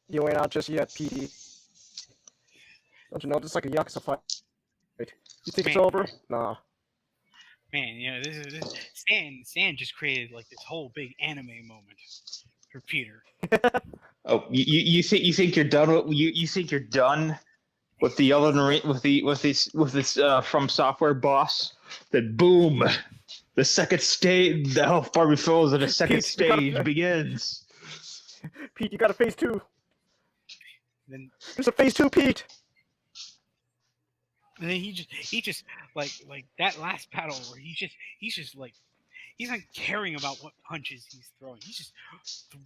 You ain't out just yet, PD. Don't you know this is like a Yakuza fight? You think it's over? Nah. Man, this Stan just created like this whole big anime moment for Peter. Oh, you think you're done with you think you're done with the Elden Ring with this From Software boss? Then boom, the second stage, the health bar refills, and the second stage begins. Pete, you got a phase 2. Then There's a phase 2, Pete. And then he just like that last battle where he's just like he's not caring about what punches he's throwing. He's just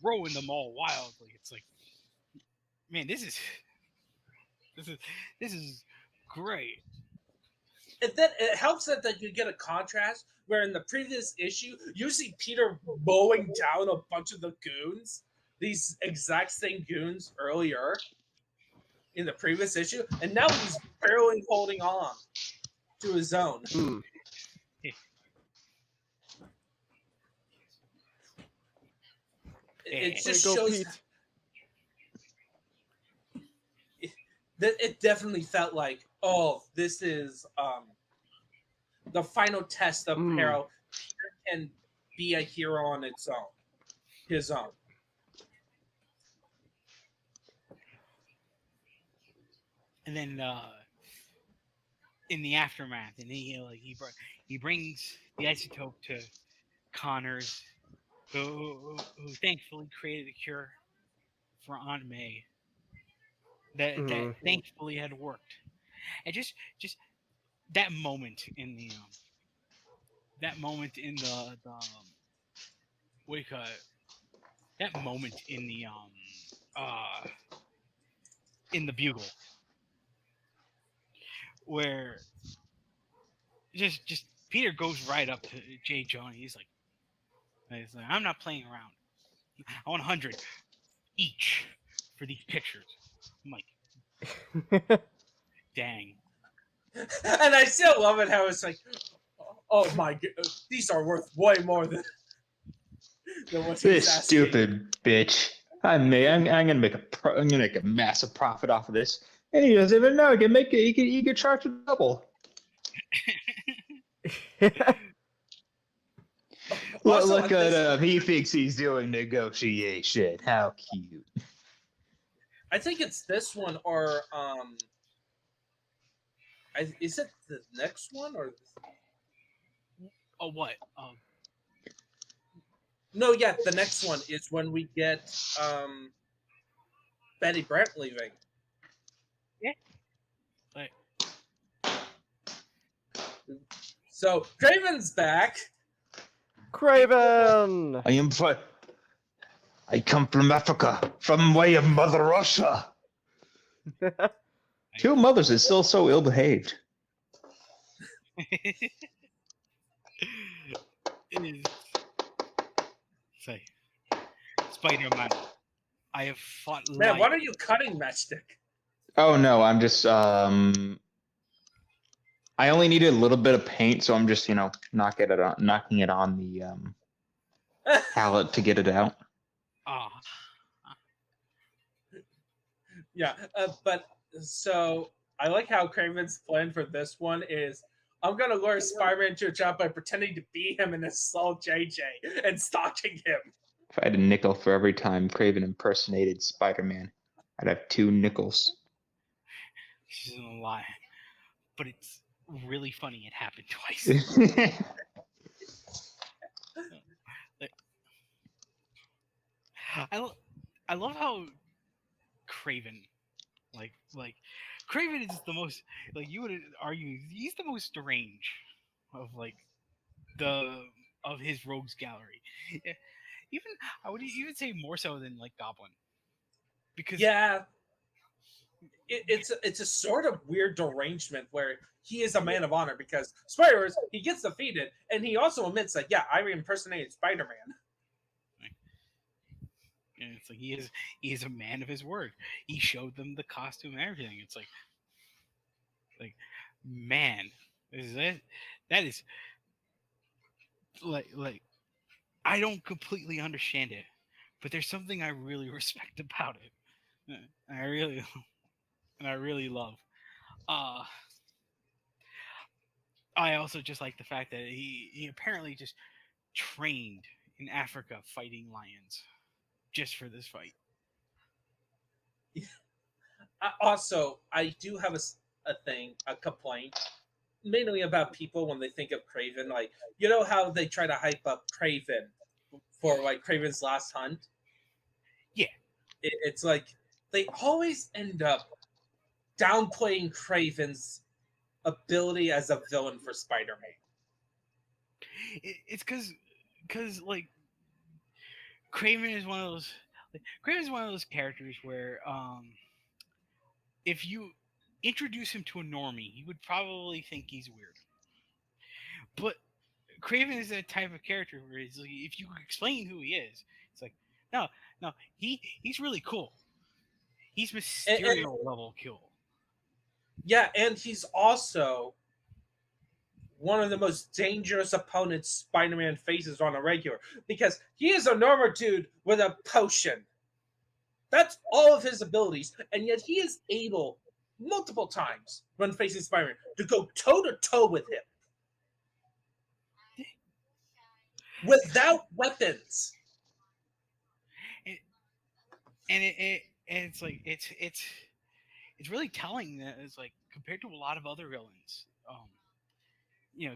throwing them all wildly. It's like, man, this is great. It helps that you get a contrast where in the previous issue you see Peter mowing down a bunch of the goons, these exact same goons earlier in the previous issue, and now he's barely holding on to his own. It just shows that it definitely felt like, oh, this is the final test of how Peter can be a hero on his own. And then in the aftermath, and he brings the isotope to Connors, who thankfully created a cure for Aunt May that thankfully had worked. And just that moment in the what do you call it? That moment in the Bugle, where just Peter goes right up to J. Jonah. He's like, I'm not playing around. I want 100 each for these pictures. I'm like, dang. And I still love it how it's like, oh my god, these are worth way more than what he's This asking. stupid bitch. I'm gonna make I'm gonna make a massive profit off of this, and he doesn't even know. He can make it. He can charge a double. Also, Look at this- him. He thinks he's doing negotiation. How cute. I think it's this one or is it the next one or? Oh, what? No, yeah, the next one is when we get Betty Brant leaving. Yeah. Like, So Craven's back. Craven! I come from Africa, from way of Mother Russia. Two mothers is still so ill behaved. it is. Say, Spider-Man. I have fought. Man, what are you cutting, Matchstick? Oh no, I'm just I only needed a little bit of paint, so I'm just knocking it on the palette to get it out. Yeah, but so I like how Craven's plan for this one is I'm gonna lure Spider-Man to a job by pretending to be him and assault JJ and stalking him. If I had a nickel for every time Craven impersonated Spider-Man, I'd have 2 nickels. She's gonna lie, but it's really funny. It happened twice. I love how Craven, like Craven is the most, like, you would argue he's the most deranged of of his rogues gallery. Even I would even say more so than like Goblin, because yeah, it's a sort of weird derangement where he is a man of honor because spoilers, he gets defeated and he also admits that yeah, I impersonated Spider-Man. And it's like he is a man of his word. He showed them the costume and everything. It's like man, that is like I don't completely understand it, but there's something I really respect about it. I really love. I also just like the fact that he apparently just trained in Africa fighting lions just for this fight. I do have a complaint, mainly about people when they think of Craven. Like, you know how they try to hype up Craven for like Craven's Last Hunt? Yeah. It's like they always end up downplaying Craven's ability as a villain for Spider-Man. It's because like Craven is one of those characters where if you introduce him to a normie, he would probably think he's weird. But Craven is that type of character where it's like, if you explain who he is, it's like, no, he's really cool. He's Mysterio level cool. Yeah, and he's also one of the most dangerous opponents Spider-Man faces on a regular because he is a normal dude with a potion. That's all of his abilities, and yet he is able multiple times when facing Spider-Man to go toe-to-toe with him without weapons. And it's like it's really telling that it's like compared to a lot of other villains,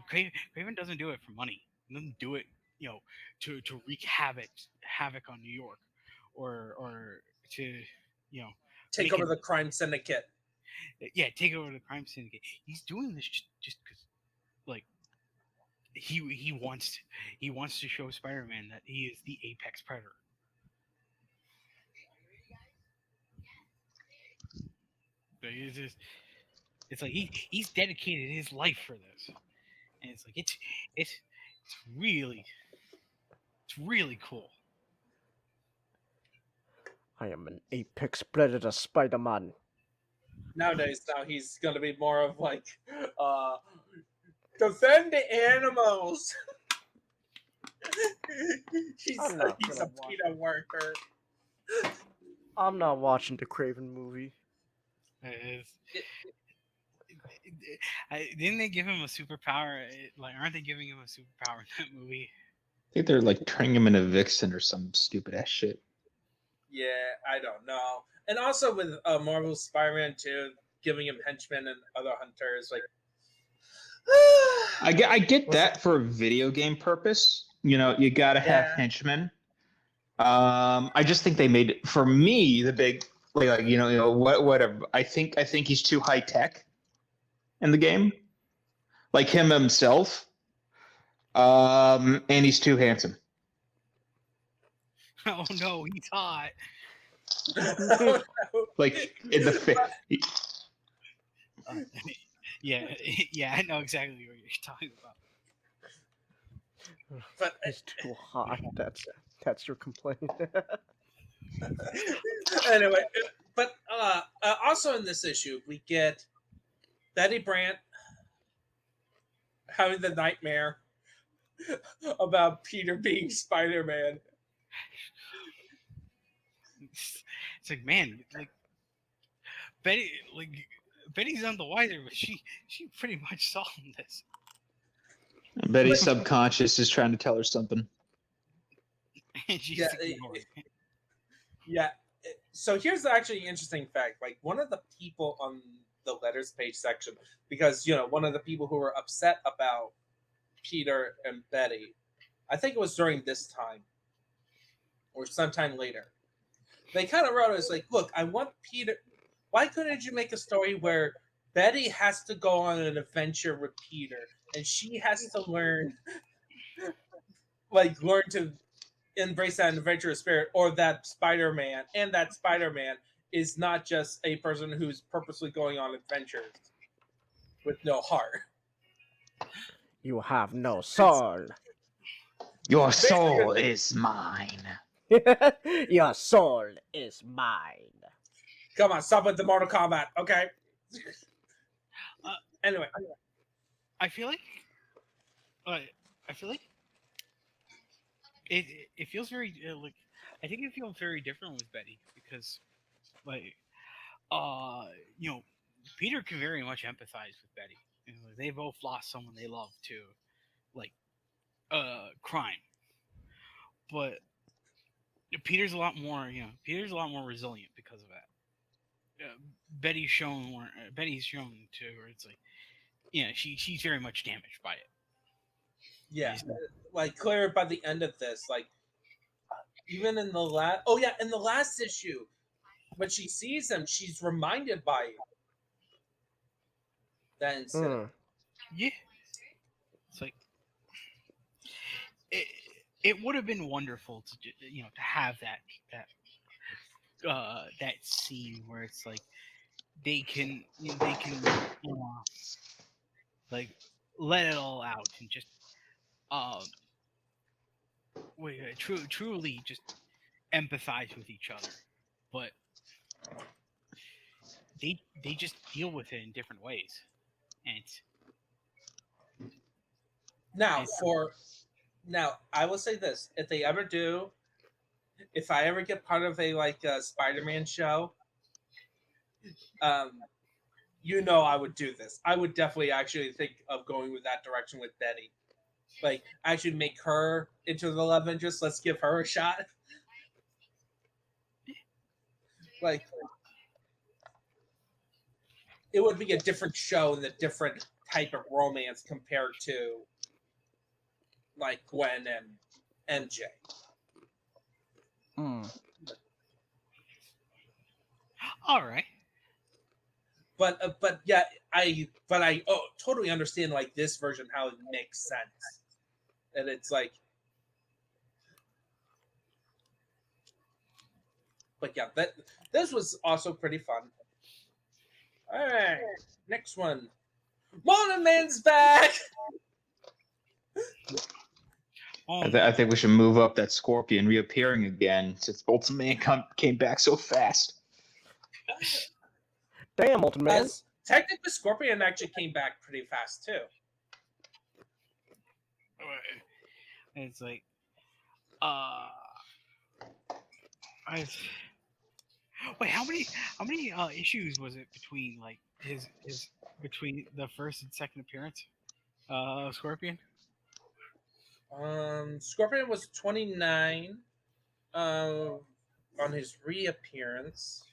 Craven doesn't do it for money. He doesn't do it, to wreak havoc on New York, or to take over the crime syndicate. Yeah, take over the crime syndicate. He's doing this just because, like, he wants to show Spider-Man that he is the apex predator. It's like he's dedicated his life for this, and it's like it's really cool. I am an apex predator, Spider-Man. Nowadays, now he's gonna be more of like, defend the animals. he's I'm not he's a gonna watch PETA worker. I'm not watching the Craven movie. Didn't they give him a superpower? Like, aren't they giving him a superpower in that movie? I think they're like turning him into Vixen or some stupid ass shit. Yeah, I don't know. And also with Marvel Spider-Man 2, giving him henchmen and other hunters, like. I get that for a video game purpose. You know, you gotta have Yeah. henchmen. I just think they made for me the big like whatever. I think he's too high tech in the game, like him himself. And he's too handsome. Oh no, he's hot. Like in the Yeah, I know exactly what you're talking about. But It's too hot. That's your complaint. anyway, but also in this issue, we get Betty Brant having the nightmare about Peter being Spider-Man. It's like, man, like Betty's on the wiser, but she pretty much saw this. Betty's subconscious is trying to tell her something. And she's Yeah, ignoring it. Yeah. So here's actually an interesting fact. Like one of the people on the letters page section, because one of the people who were upset about Peter and Betty, I think it was during this time or sometime later. They kind of wrote it as like, look, I want Peter. Why couldn't you make a story where Betty has to go on an adventure with Peter and she has to learn to embrace that adventurous spirit, or that Spider-Man is not just a person who's purposely going on adventures with no heart. You have no soul. Your soul is mine. Your soul is mine. Come on, stop with the Mortal Kombat, okay? Anyway, I feel like it feels very like I think it feels very different with Betty because Peter can very much empathize with Betty. They both lost someone they love to crime, but Peter's a lot more resilient because of that. Betty's shown to where it's like she's very much damaged by it. yeah, like clear by the end of this, like even in the in the last issue, when she sees him, she's reminded by that incident. Yeah, it's like it would have been wonderful to have that scene where it's like they can like let it all out and just truly just empathize with each other, but they just deal with it in different ways, and Now, I will say this: if I ever get part of a Spider-Man show, I would do this. I would definitely actually think of going with that direction with Betty. Like, actually make her into the love interest. Let's give her a shot. Like, it would be a different show and a different type of romance compared to like Gwen and MJ. All right. But I totally understand like this version how it makes sense, and it's like, but yeah, this was also pretty fun. All right, next one, Morning Man's back. I think we should move up that Scorpion reappearing again since Ultimate Man came back so fast. Damn, Molten Man. Because technically, Scorpion actually came back pretty fast too. And it's like, I wait, how many issues was it between like his between the first and second appearance? Scorpion. Scorpion was 29 on his reappearance.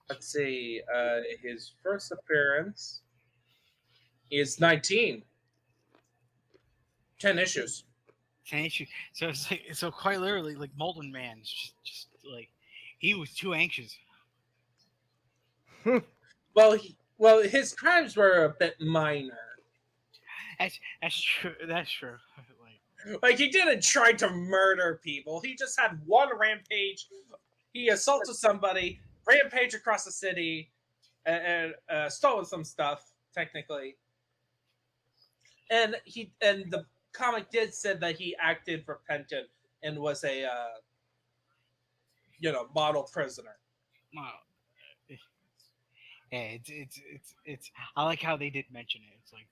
Let's see. His first appearance is 19. 10 issues. 10 issues. So it's like, so quite literally, like Molten Man's just like he was too anxious. Well, his crimes were a bit minor. That's true. That's true. Like he didn't try to murder people. He just had one rampage. He assaulted somebody, rampage across the city, and stole some stuff. Technically, and the comic did said that he acted repentant and was a model prisoner. Wow. Yeah, it's. I like how they did mention it. It's like,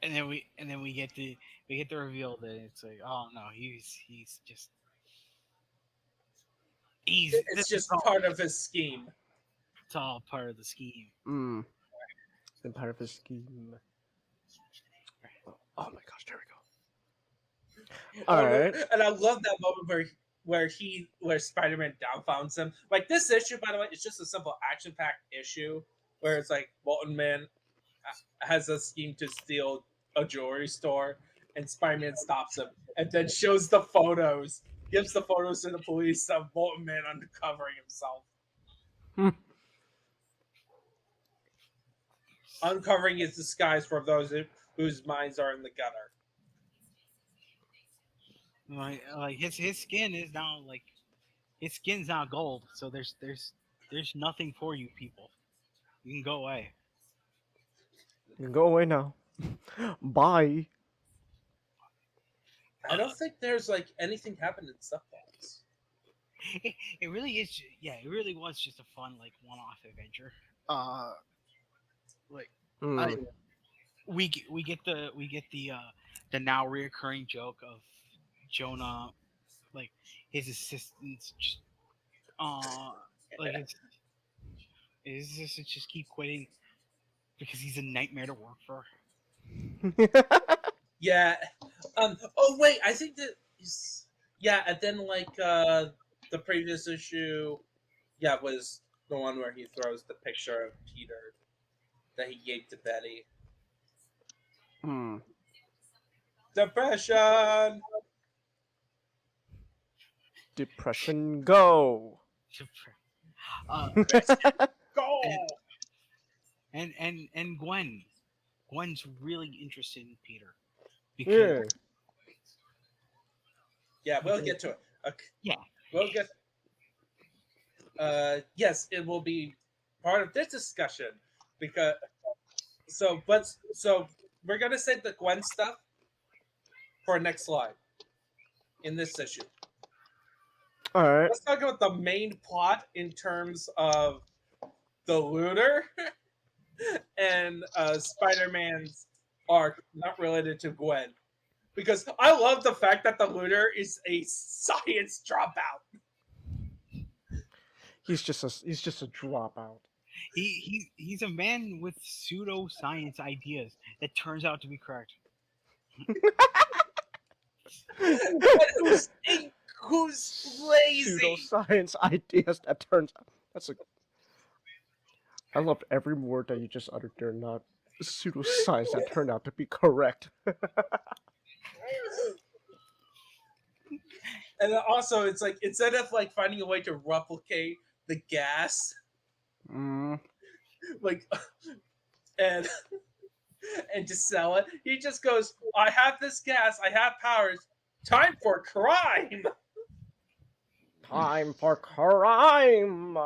and then we get the reveal that it's like, oh no, he's just It's just part of his scheme. It's all part of the scheme. It's been part of his scheme. Oh my gosh, there we go. All right. And I love that moment where Spider-Man downfounds him. Like this issue, by the way, it's just a simple action-packed issue where it's like Molten Man has a scheme to steal a jewelry store, and Spider-Man stops him, and then shows the photos, gives the photos to the police of Molten Man uncovering himself. Uncovering his disguise for those whose minds are in the gutter. Like his skin is now like his skin's now gold, so there's nothing for you people. You can go away. You can go away now. Bye. I don't think there's like anything happened in subplots. It really is. Yeah, it really was just a fun like one-off adventure. We get the now reoccurring joke of Jonah, like his assistants just like his assistants just keep quitting because he's a nightmare to work for. Yeah. Oh wait, I think that yeah, and then like the previous issue, yeah, was the one where he throws the picture of Peter that he gave to Betty. Depression. Depression, go. Go. And Gwen's really interested in Peter because Yeah, we'll get to it. Okay. Yeah. We'll get. Yes, it will be part of this discussion because. So we're gonna save the Gwen stuff for next slide in this issue. All right. Let's talk about the main plot in terms of the looter and Spider-Man's arc, not related to Gwen. Because I love the fact that the looter is a science dropout. He's just a dropout. He's a man with pseudoscience ideas that turns out to be correct. Who's lazy? Pseudoscience ideas that turns out. I loved every word that you just uttered there. Not pseudoscience that turned out to be correct. And then also, it's like instead of like finding a way to replicate the gas, like and to sell it, he just goes, "I have this gas. I have powers. Time for crime." Time for crime.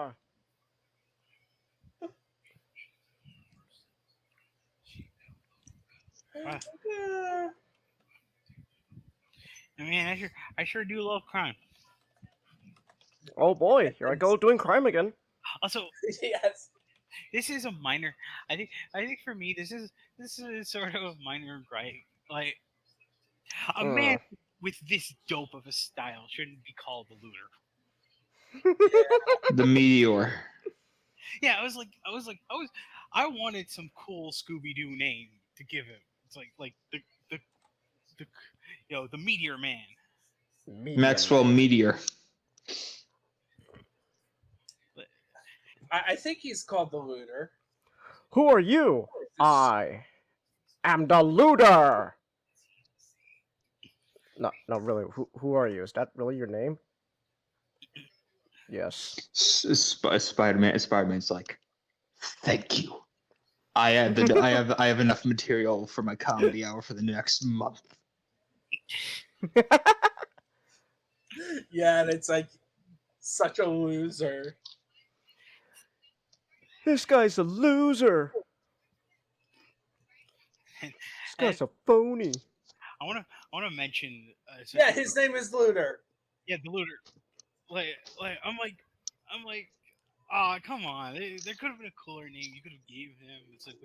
I mean, I sure do love crime. Oh boy, here I go doing crime again. Also, Yes. this is a minor. I think for me, this is sort of a minor gripe. Like a man with this dope of a style shouldn't be called a looter. The meteor. Yeah, I wanted some cool Scooby Doo name to give him. It's like the the Meteor Man. Maxwell Meteor. I think he's called the looter. Who are you? I am the looter. No, really. Who are you? Is that really your name? Yes. Spider-Man's like, thank you. I have enough material for my comedy hour for the next month. Yeah, and it's like such a loser. This guy's a loser. This guy's a phony. I wanna mention. Yeah, his name is Looter. Yeah, the looter. Like I'm like, oh, come on! There could have been a cooler name you could have gave him. It's like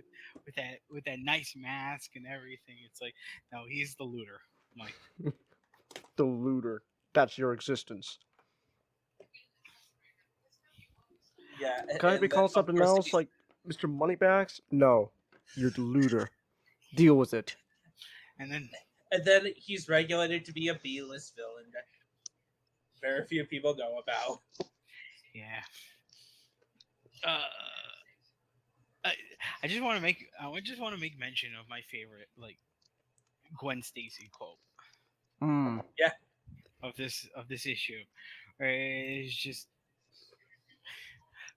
with that nice mask and everything. It's like, no, he's the looter. I'm like, The looter. That's your existence. Yeah. Can I be called something else, like Mr. Moneybags? No, you're the looter. Deal with it. and then he's regulated to be a B-list villain that very few people know about. yeah. I just want to make mention of my favorite like Gwen Stacy quote Yeah. of this issue. It's just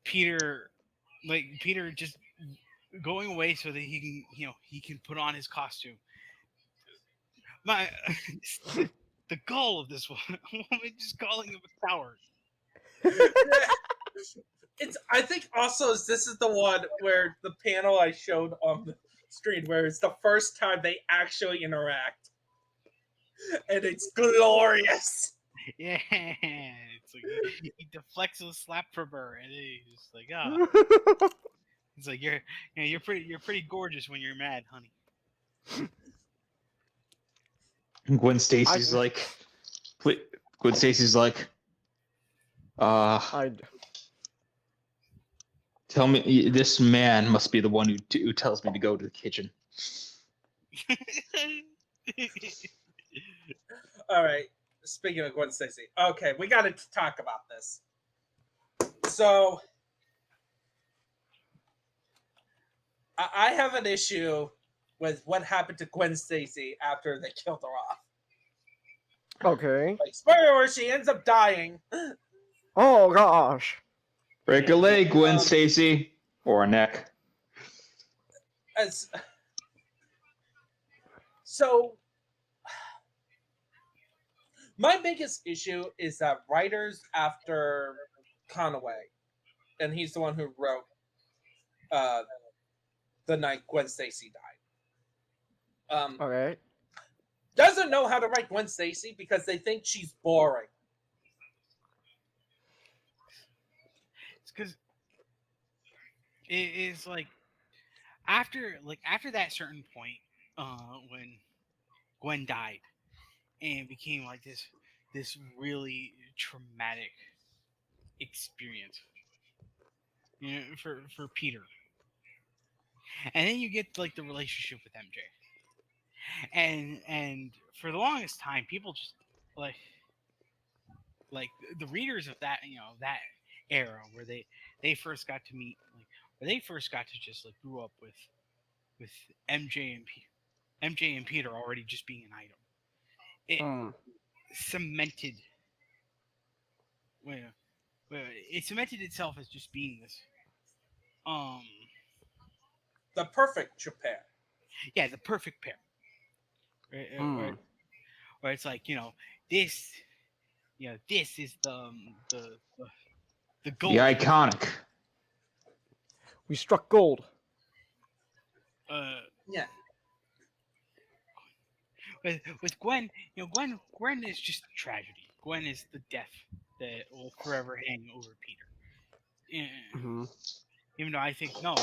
Peter just going away so that he can he can put on his costume. My the gall of this woman just calling him a coward. I think also this is the one where the panel I showed on the screen where it's the first time they actually interact. And it's glorious. Yeah, it's like he deflects a slap from her, and he's just like, ah. It's like you're pretty gorgeous when you're mad, honey. Gwen Stacy's like, tell me, this man must be the one who tells me to go to the kitchen. All right. Speaking of Gwen Stacy, okay, we got to talk about this. So, I have an issue with what happened to Gwen Stacy after they killed her off. Okay. Like, spoiler, she ends up dying. Oh gosh. Break a leg, Gwen Stacy, or a neck. So, my biggest issue is that writers after Conaway, and he's the one who wrote the night Gwen Stacy died. Okay. Doesn't know how to write Gwen Stacy because they think she's boring. It's because it is like after that certain point when Gwen died and it became like this really traumatic experience, for Peter. And then you get like the relationship with MJ. And for the longest time people just like the readers of that that era where they first got to meet where they first got to just grew up with MJ and Peter already just being an item. It cemented it cemented itself as just being this the perfect pair. Yeah, the perfect pair. Where it's like this this is the gold. The iconic. We struck gold. Yeah. with Gwen, Gwen is just a tragedy. Gwen is the death that will forever hang over Peter. Eh, Hmm. Even though I think no,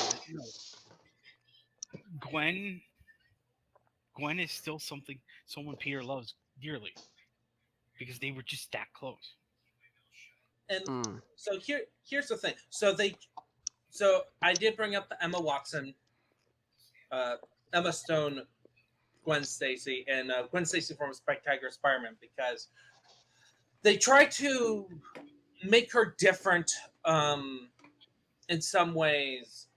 Gwen Gwen is still someone Peter loves dearly because they were just that close. And Mm. so here's the thing. So I did bring up the Emma Watson, Emma Stone, Gwen Stacy, and Gwen Stacy from Spectacular Spider-Man because they try to make her different in some ways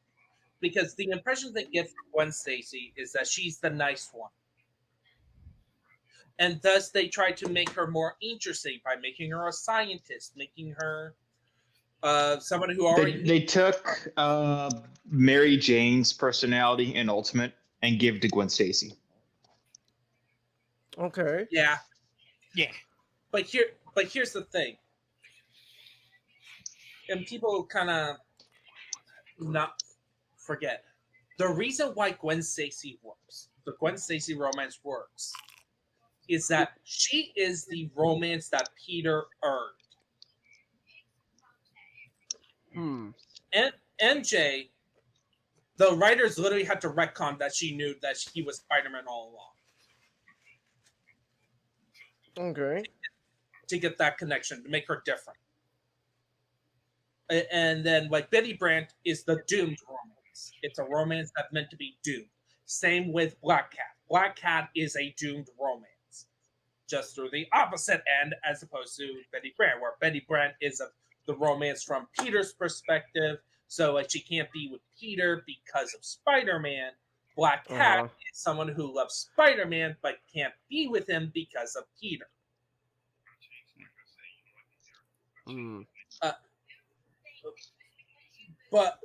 because the impression they get from Gwen Stacy is that she's the nice one. And thus they try to make her more interesting by making her a scientist, making her someone who already They took Mary Jane's personality in Ultimate and give to Gwen Stacy. Okay. yeah. Yeah, But here's the thing, and people kind of not forget the reason why Gwen Stacy works. The Gwen Stacy romance works is that she is the romance that Peter earned. Hmm. And MJ, the writers literally had to retcon that she knew that he was Spider-Man all along Okay. to get that connection to make her different. And then like Betty Brant is the doomed romance. It's a romance that's meant to be doomed. Same with Black Cat. Black Cat is a doomed romance, just through the opposite end as opposed to Betty Brant, where Betty Brant is the romance from Peter's perspective. So like she can't be with Peter because of Spider-Man. Black Cat is someone who loves Spider-Man but can't be with him because of Peter. Hmm. Uh, but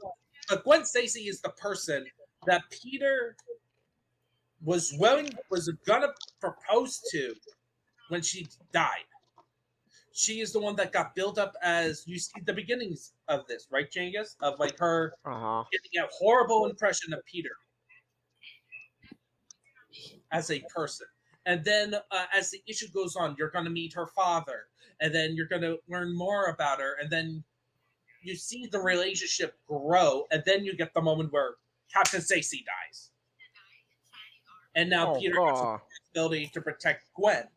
Gwen Stacy is the person that Peter was gonna propose to when she died. She is the one that got built up as you see the beginnings of this, right, Jangus? Of like her getting a horrible impression of Peter as a person. And then as the issue goes on, you're going to meet her father, and then you're going to learn more about her, and then you see the relationship grow, and then you get the moment where Captain Stacy dies. And now Peter has the responsibility to protect Gwen.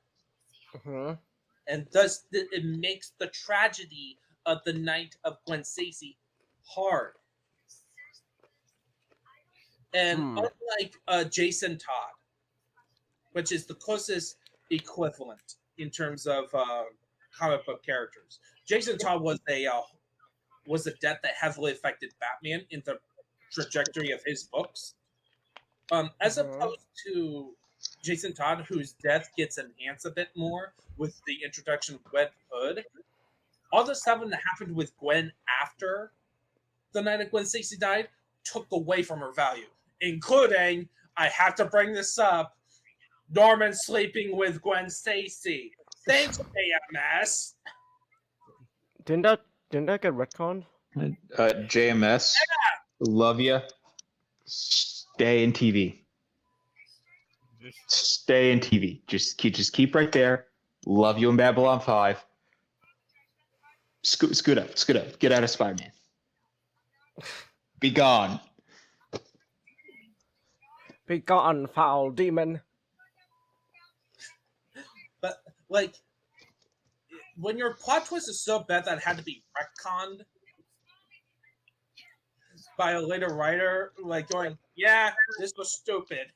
And thus it makes the tragedy of the night of Gwen Stacy hard. And unlike Jason Todd, which is the closest equivalent in terms of comic book characters, Jason Todd was a death that heavily affected Batman in the trajectory of his books, as opposed to Jason Todd, whose death gets enhanced a bit more with the introduction of Red Hood. All the stuff that happened with Gwen after the night of Gwen Stacy died took away from her value, including, I have to bring this up, Norman sleeping with Gwen Stacy. Thanks, AMS. Didn't that get retconned? JMS, love ya. Stay in TV. Stay in TV. Just keep right there. Love you in Babylon 5. Scoot up. Get out of Spider-Man. Be gone. Be gone, foul demon. But like, when your plot twist is so bad that it had to be retconned by a later writer, like going, yeah, this was stupid.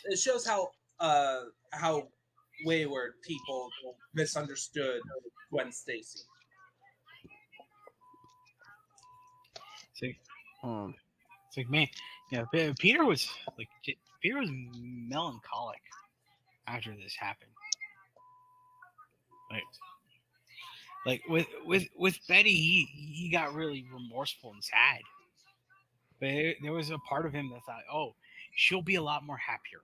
It shows how wayward people misunderstood Gwen Stacy. It's like man, Peter was melancholic after this happened. Like with Betty, he got really remorseful and sad. But there was a part of him that thought, oh, she'll be a lot more happier.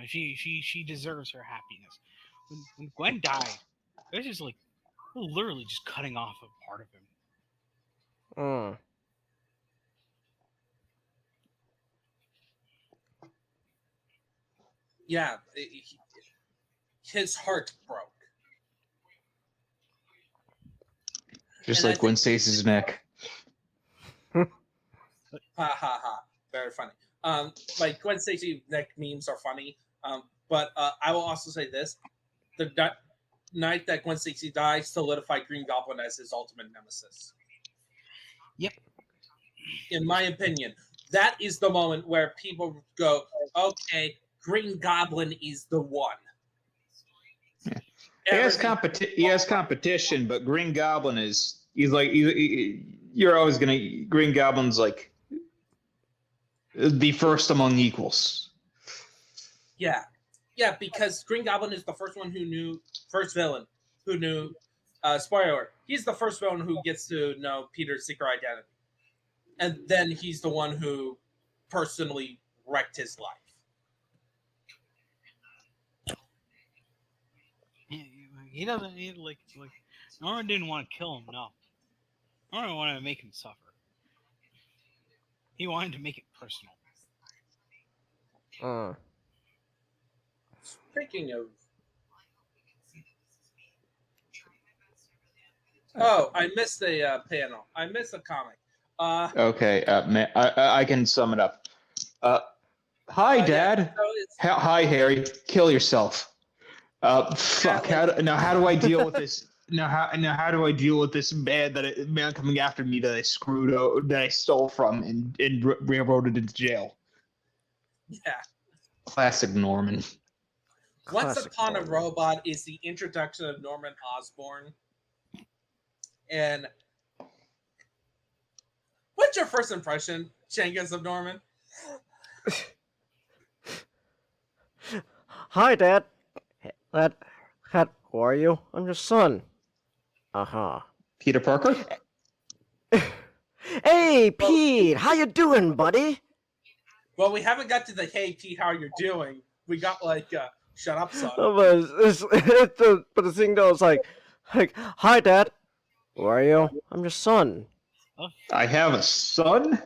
She deserves her happiness. When Gwen died, it was just like literally just cutting off a part of him. yeah, his heart broke. Just And I like Gwen think- Stacy's neck. Ha ha ha! Very funny. Like Gwen Stacy neck memes are funny. But I will also say this: the night that Gwen Stacy died solidified Green Goblin as his ultimate nemesis. Yep. In my opinion, that is the moment where people go, "Okay, Green Goblin is the one." He has competition, but Green Goblin he's like you're always gonna Green Goblin's like the first among equals. Yeah, because Green Goblin is the first villain who knew. Spoiler: he's the first villain who gets to know Peter's secret identity, and then he's the one who personally wrecked his life. He doesn't. Like Norman didn't want to kill him. No, Norman wanted to make him suffer. He wanted to make it personal. Speaking of, I missed a panel. I missed a comic. Okay, man, I can sum it up. Hi, Dad. So Hi, Harry. Kill yourself. Fuck. How do I deal with this? How do I deal with this man coming after me that I screwed out, that I stole from and railroaded into jail? yeah. Classic Norman. Once Upon a Robot is the introduction of Norman Osborne. And what's your first impression, Shangus, of Norman? Hi, Dad. Who are you? I'm your son. Peter Parker? Hey, Pete. How you doing, buddy? Well, we haven't got to the "Hey Pete, how you're doing." We got like "Shut up, son." But the thing though is like, hi, Dad. Who are you? I'm your son. I have a son?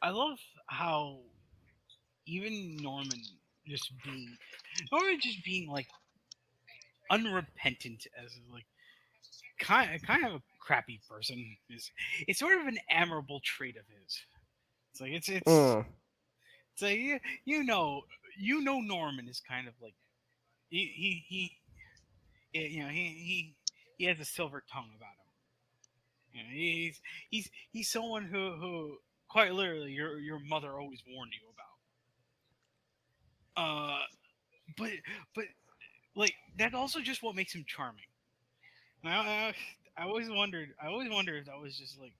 I love how even Norman just being like unrepentant as like kind of a crappy person it's sort of an admirable trait of his. It's like it's like you know Norman is kind of like he he has a silver tongue about him. You know, he's someone who quite literally your mother always warned you about. But like that's also just what makes him charming. I always wondered if that was just like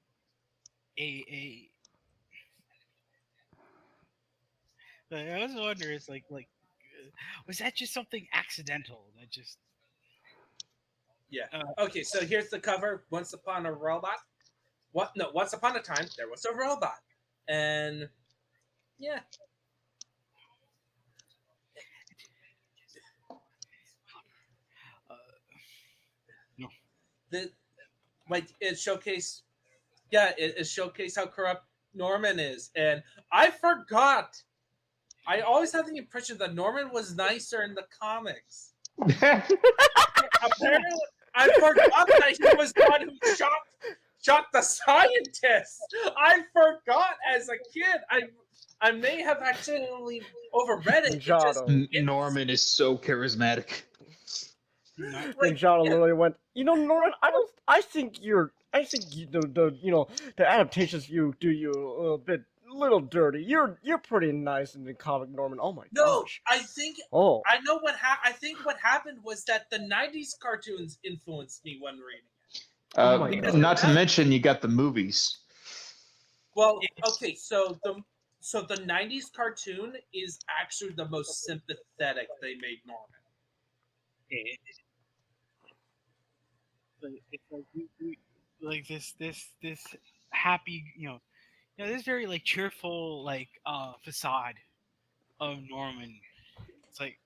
a I always wonder it's like was that just something accidental that just Okay, so here's the cover. Once upon a robot. Once upon a time there was a robot, and yeah. No. It showcased how corrupt Norman is, and I forgot. I always had the impression that Norman was nicer in the comics. Apparently, I forgot that he was the one who shot the scientist. I forgot as a kid. I may have accidentally overread it. Norman is so charismatic. Ninjato literally went, Norman, I think the adaptations you do a little dirty. You're pretty nice in the comic, Norman. Oh my gosh. I think I know I think what happened was that the 90s cartoons influenced me when reading it. Not to mention you got the movies. Well, okay, so the 90s cartoon is actually the most sympathetic they made Norman. It's like this happy, this very like cheerful like facade of Norman. It's like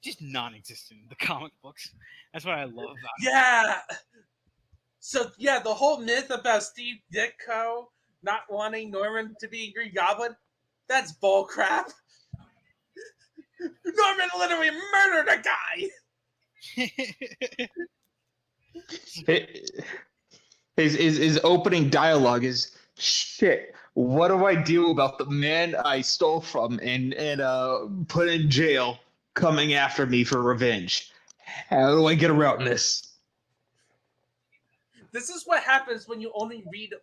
just non-existent in the comic books. That's what I love about it. Yeah. So yeah, the whole myth about Steve Ditko not wanting Norman to be Green Goblin, that's bull crap. Norman literally murdered a guy. His opening dialogue is shit. What do I do about the man I stole from and put in jail coming after me for revenge? How do I get around this? This is what happens when you only read a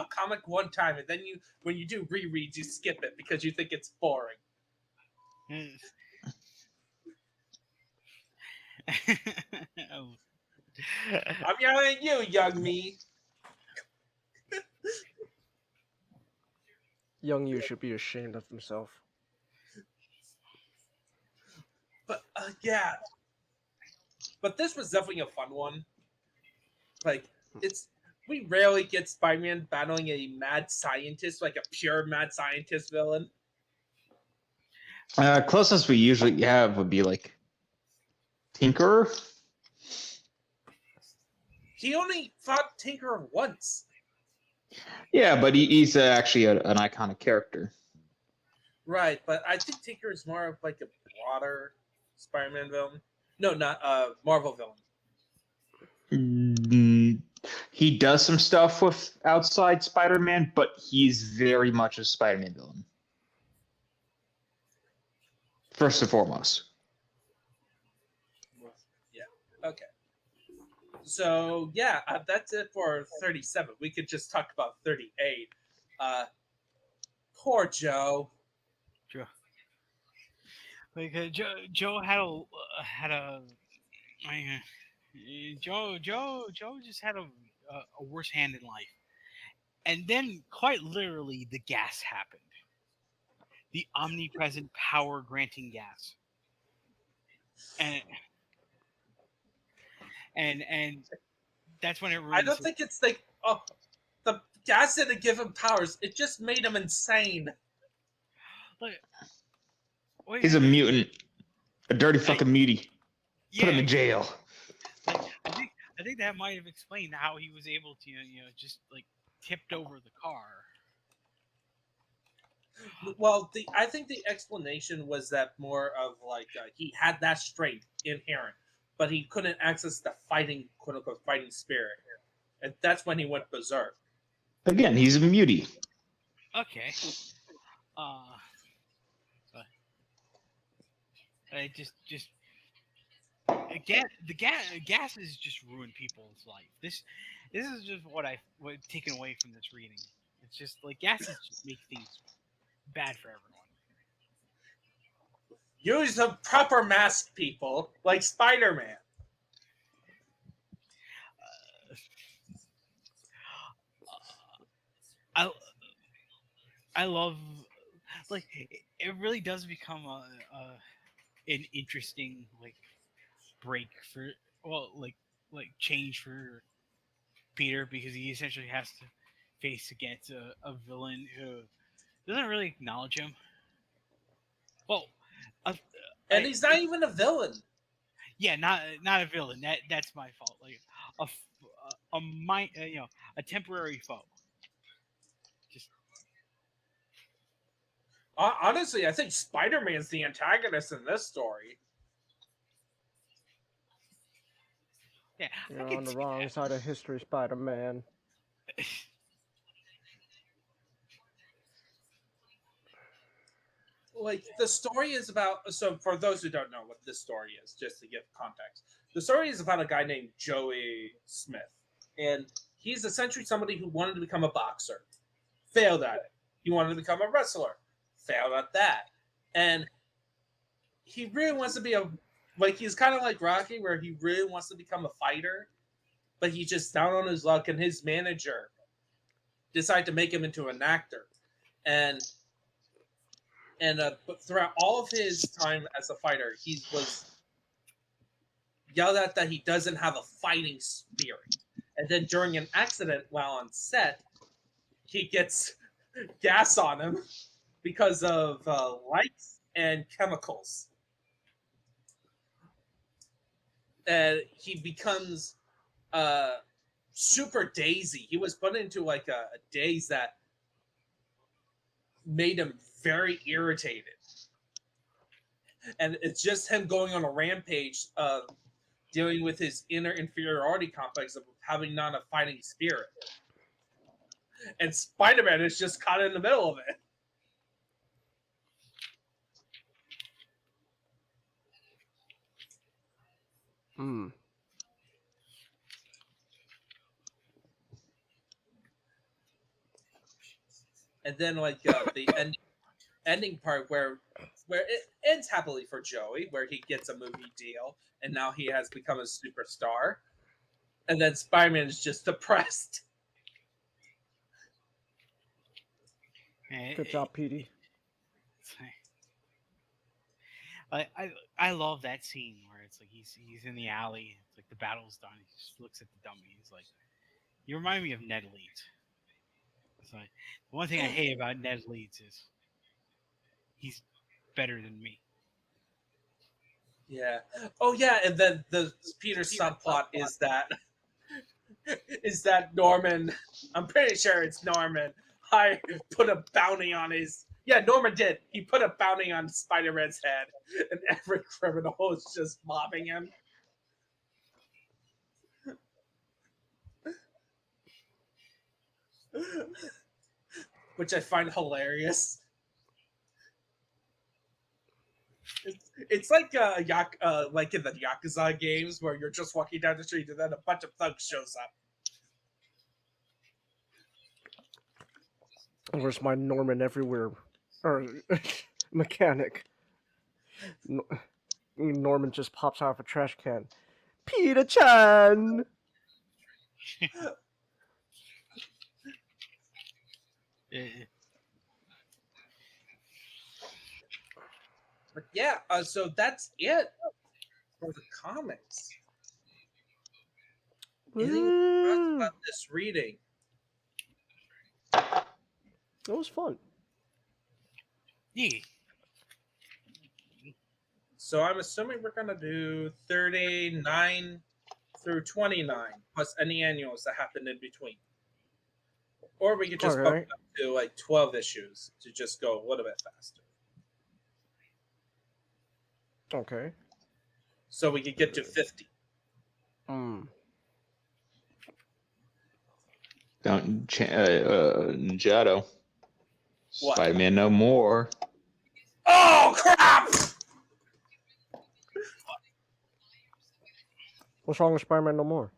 comic one time, and then when you do rereads, you skip it because you think it's boring. I'm yelling at you, young me. Young you should be ashamed of himself. But yeah. But this was definitely a fun one. Like, we rarely get Spider-Man battling a mad scientist, like a pure mad scientist villain. Closest we usually have would be like Tinkerer. He only fought Tinkerer once. Yeah, but he's actually an iconic character. Right, but I think Tinker is more of like a broader Spider-Man villain. No, not Marvel villain. He does some stuff with outside Spider-Man, but he's very much a Spider-Man villain. First and foremost. Yeah. Okay. So yeah, that's it for 37. We could just talk about 38. Poor Joe. Like Joe Joe just had a worse hand in life, and then quite literally the gas happened. The omnipresent power granting gas, and that's when it ruins. I don't think it's like the gas didn't give him powers. It just made him insane. Wait, he's a mutant, a dirty fucking mutie. Put him in jail. Like, I think that might have explained how he was able to, just like tipped over the car. Well, I think the explanation was that more of like he had that strength inherent, but he couldn't access the fighting, quote unquote, fighting spirit, and that's when he went berserk. Again, he's a mutie. Okay. I just again the gases just ruin people's life. This is just what I've taken away from this reading. It's just like gases just make things bad for everyone. Use the proper mask, people, like Spider-Man. I love, like, it really does become an interesting like break for change for Peter, because he essentially has to face against a villain who doesn't really acknowledge him. Well, and he's not even a villain. Yeah, not a villain. That's my fault. Like a temporary foe. Just honestly, I think Spider-Man's the antagonist in this story. Yeah, you're on the wrong side of history, Spider-Man. Like, the story is about, so for those who don't know what this story is, just to give context, the story is about a guy named Joey Smith, and he's essentially somebody who wanted to become a boxer, failed at it. He wanted to become a wrestler, failed at that, and he really wants to be he's kind of like Rocky, where he really wants to become a fighter, but he's just down on his luck, and his manager decided to make him into an actor, and but throughout all of his time as a fighter, he was yelled at that he doesn't have a fighting spirit. And then during an accident while on set, he gets gas on him because of lights and chemicals. And he becomes super dazy. He was put into like a daze that made him very irritated. and it's just him going on a rampage, dealing with his inner inferiority complex of having not a fighting spirit. And Spider-Man is just caught in the middle of it. Hmm. And then like the ending part where it ends happily for Joey, where he gets a movie deal and now he has become a superstar. And then Spider-Man is just depressed. Good job, Petey. I love that scene where it's like he's in the alley. It's like the battle's done. He just looks at the dummy. He's like, "You remind me of Ned Leeds." It's like the one thing I hate about Ned Leeds is he's better than me. Yeah. Oh yeah, and then the Peter subplot is that Norman. I'm pretty sure it's Norman. I put a bounty on his. Yeah, Norman did. He put a bounty on Spider-Man's head, and every criminal is just mobbing him. Which I find hilarious. It's like like in the Yakuza games where you're just walking down the street and then a bunch of thugs shows up. Where's my Norman everywhere? Or mechanic. Norman just pops out of a trash can. Peter Chan! But yeah, so that's it for the comics. Anything about this reading? It was fun. Yeah. So I'm assuming we're gonna do 39 through 29 plus any annuals that happen in between, or we could just bump it up to like 12 issues to just go a little bit faster. Okay. So we could get to 50. Don't Ninjato. What? Spider-Man no more. Oh crap! What's wrong with Spider-Man No More?